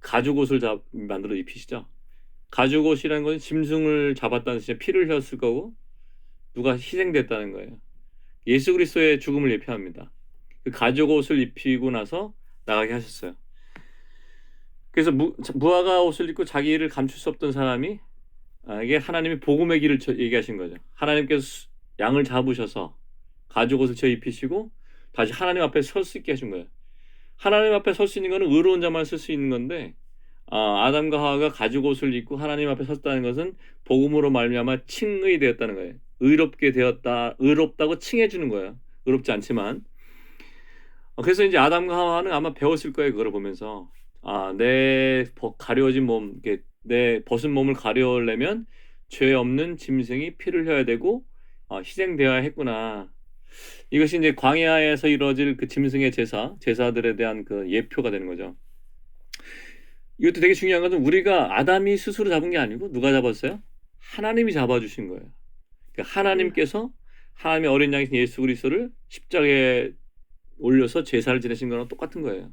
가죽옷을 만들어 입히시죠. 가죽옷이라는 건 짐승을 잡았다는 뜻이죠. 피를 흘렸을 거고 누가 희생됐다는 거예요. 예수 그리스도의 죽음을 예표합니다. 그 가죽옷을 입히고 나서 나가게 하셨어요. 그래서 무화과 옷을 입고 자기 일을 감출 수 없던 사람이 이게 하나님이 복음의 길을 얘기하신 거죠. 하나님께서 양을 잡으셔서 가죽옷을 입히시고 다시 하나님 앞에 설 수 있게 하신 거예요. 하나님 앞에 설 수 있는 거는 의로운 자만 쓸 수 있는 건데 아담과 하와가 가죽옷을 입고 하나님 앞에 섰다는 것은 복음으로 말미암아 칭의 되었다는 거예요. 의롭다고 칭해주는 거예요. 의롭지 않지만. 그래서 이제 아담과 하와는 아마 배웠을 거예요. 그걸 보면서 내 가려진 몸, 내 벗은 몸을 가려려면 죄 없는 짐승이 피를 흘려야 되고 희생되어야 했구나. 이것이 이제 광야에서 이루어질 그 짐승의 제사들에 대한 그 예표가 되는 거죠. 이것도 되게 중요한 것은 우리가 아담이 스스로 잡은 게 아니고 누가 잡았어요? 하나님이 잡아주신 거예요. 그러니까 하나님께서 하나님의 어린 양이신 예수 그리스도를 십자가에 올려서 제사를 지내신 거랑 똑같은 거예요.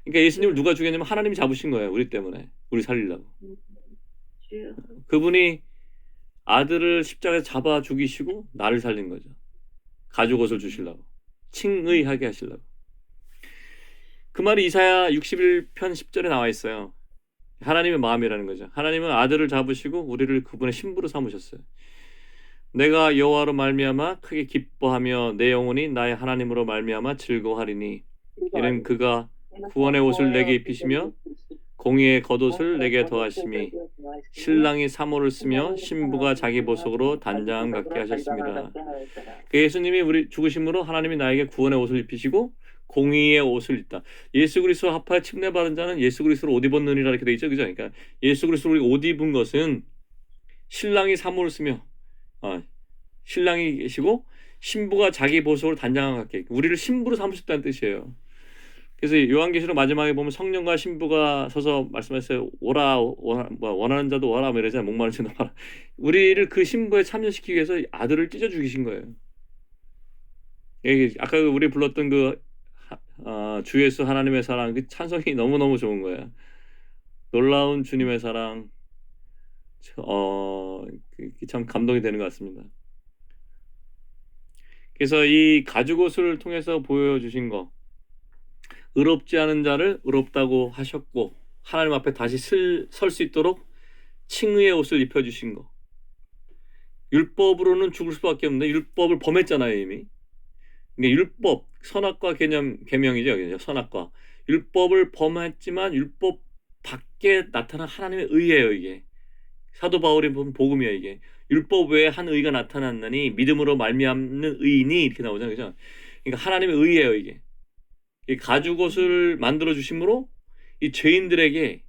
그러니까 예수님을 누가 죽였냐면 하나님이 잡으신 거예요. 우리 때문에. 우리 살리려고. 그분이 아들을 십자가에 잡아 죽이시고 나를 살린 거죠. 가죽옷을 주시려고. 칭의하게 하시려고. 그 말이 이사야 61편 10절에 나와 있어요. 하나님의 마음이라는 거죠. 하나님은 아들을 잡으시고 우리를 그분의 신부로 삼으셨어요. 내가 여호와로 말미암아 크게 기뻐하며 내 영혼이 나의 하나님으로 말미암아 즐거워하리니 이는 그가 구원의 옷을 내게 입히시며 공의의 겉옷을 내게 더하심이 신랑이 사모를 쓰며 신부가 자기 보석으로 단장함 갖게 하셨습니다. 그 예수님이 우리 죽으심으로 하나님이 나에게 구원의 옷을 입히시고 공의의 옷을 입다. 예수 그리스도 합하여 침례 받은 자는 예수 그리스도로 옷 입었느니라 이렇게 돼 있죠, 그죠? 그러니까 예수 그리스도로 옷 입은 것은 신랑이 사모를 쓰며 신랑이 계시고 신부가 자기 보석으로 단장함 갖게 우리를 신부로 삼으셨다는 뜻이에요. 그래서 요한계시록 마지막에 보면 성령과 신부가 서서 말씀하셨어요. 오라, 원하는 자도 오라, 뭐 이러잖아요. 목마른 자도 와라. 우리를 그 신부에 참여시키기 위해서 아들을 찢어 죽이신 거예요. 아까 우리 불렀던 주 예수 하나님의 사랑, 그 찬송이 너무너무 좋은 거예요. 놀라운 주님의 사랑, 참 감동이 되는 것 같습니다. 그래서 이 가죽옷을 통해서 보여주신 거, 의롭지 않은 자를 의롭다고 하셨고 하나님 앞에 다시 설 수 있도록 칭의의 옷을 입혀주신 거. 율법으로는 죽을 수밖에 없는데 율법을 범했잖아요 이미. 그러니까 율법, 선악과 계명이죠. 선악과. 율법을 범했지만 율법 밖에 나타난 하나님의 의예요 이게. 사도 바울이 본 복음이에요 이게. 율법 외에 한 의가 나타났느니 믿음으로 말미암는 의인이 이렇게 나오잖아요. 그죠? 그러니까 하나님의 의예요 이게. 이 가죽옷을 만들어 주심으로 이 죄인들에게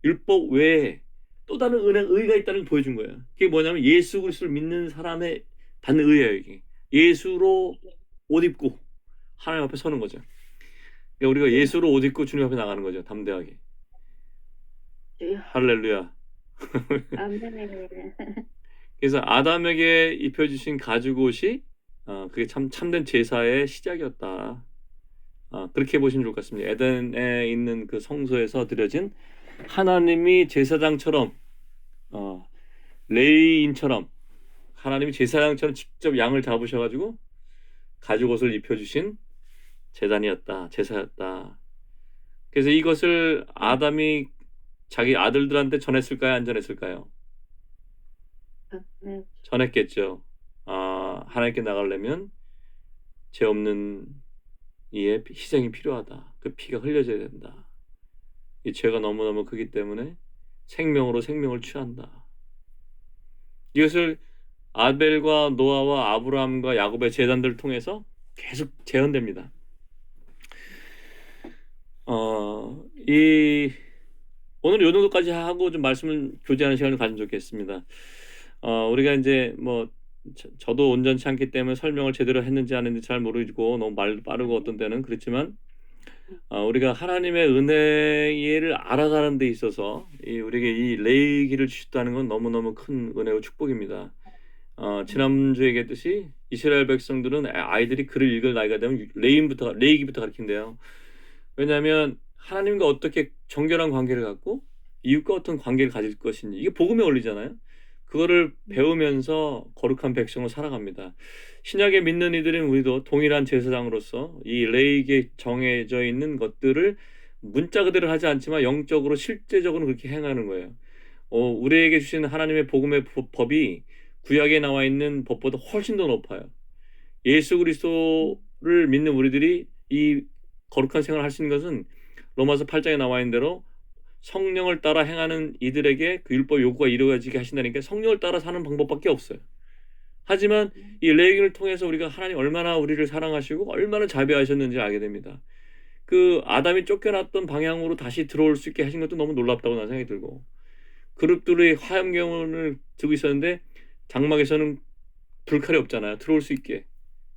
율법 외에 또 다른 의가 있다는 걸 보여준 거예요. 그게 뭐냐면 예수 그리스도를 믿는 사람의 받는 의예요 이게. 예수로 옷 입고 하나님 앞에 서는 거죠. 그러니까 우리가 예수로 옷 입고 주님 앞에 나가는 거죠. 담대하게. 할렐루야. 그래서 아담에게 입혀주신 가죽옷이 그게 참된 제사의 시작이었다. 그렇게 보시면 좋을 것 같습니다. 에덴에 있는 그 성소에서 드려진 하나님이 제사장처럼 레위인처럼 하나님이 제사장처럼 직접 양을 잡으셔가지고 가죽옷을 입혀주신 제사였다. 그래서 이것을 아담이 자기 아들들한테 전했을까요? 안 전했을까요? 전했겠죠. 하나님께 나가려면 죄 없는 이의 희생이 필요하다. 그 피가 흘려져야 된다. 이 죄가 너무너무 크기 때문에 생명으로 생명을 취한다. 이것을 아벨과 노아와 아브라함과 야곱의 제단들을 통해서 계속 재현됩니다. 오늘 요 정도까지 하고 좀 말씀을 교제하는 시간을 가지면 좋겠습니다. 우리가 이제 저도 온전치 않기 때문에 설명을 제대로 했는지 안 했는지 잘 모르고 너무 말도 빠르고 어떤 때는 그렇지만 우리가 하나님의 은혜를 알아가는 데 있어서 우리에게 이 레위기를 주셨다는 건 너무너무 큰 은혜와 축복입니다. 지난주에 얘기했듯이 이스라엘 백성들은 아이들이 글을 읽을 나이가 되면 레위기부터 가르친대요. 왜냐하면 하나님과 어떻게 정결한 관계를 갖고 이웃과 어떤 관계를 가질 것인지 이게 복음에 올리잖아요. 그거를 배우면서 거룩한 백성으로 살아갑니다. 신약에 믿는 이들은 우리도 동일한 제사장으로서 이 레위기에 정해져 있는 것들을 문자 그대로 하지 않지만 영적으로 실제적으로 그렇게 행하는 거예요. 우리에게 주신 하나님의 복음의 법이 구약에 나와 있는 법보다 훨씬 더 높아요. 예수 그리스도를 믿는 우리들이 이 거룩한 생활을 할 수 있는 것은 로마서 8장에 나와 있는 대로 성령을 따라 행하는 이들에게 그 율법 요구가 이루어지게 하신다니까 성령을 따라 사는 방법밖에 없어요. 하지만 이 레위기를 통해서 우리가 하나님 얼마나 우리를 사랑하시고 얼마나 자비하셨는지 알게 됩니다. 그 아담이 쫓겨났던 방향으로 다시 들어올 수 있게 하신 것도 너무 놀랍다고 나는 생각이 들고 그룹들의 화염경을 들고 있었는데 장막에서는 불칼이 없잖아요. 들어올 수 있게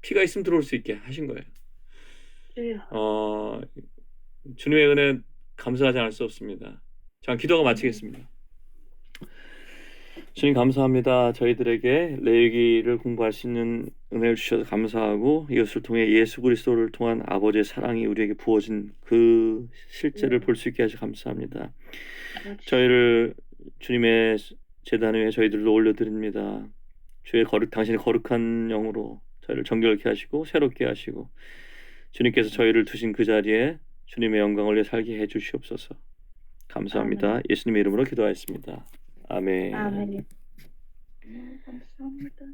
피가 있으면 들어올 수 있게 하신 거예요. 주님의 은혜 감사하지 않을 수 없습니다. 자, 기도가 마치겠습니다. 주님 감사합니다. 저희들에게 레위기를 공부할 수 있는 은혜를 주셔서 감사하고 이것을 통해 예수 그리스도를 통한 아버지의 사랑이 우리에게 부어진 그 실제를 볼 수 있게 하셔서 감사합니다. 저희를 주님의 제단 위에 저희들도 올려드립니다. 당신의 거룩한 영으로 저희를 정결케 하시고 새롭게 하시고 주님께서 저희를 두신 그 자리에 주님의 영광을 위해 살게 해 주시옵소서. 감사합니다. 예수님의 이름으로 기도하였습니다. 아멘. 아멘. 감사합니다.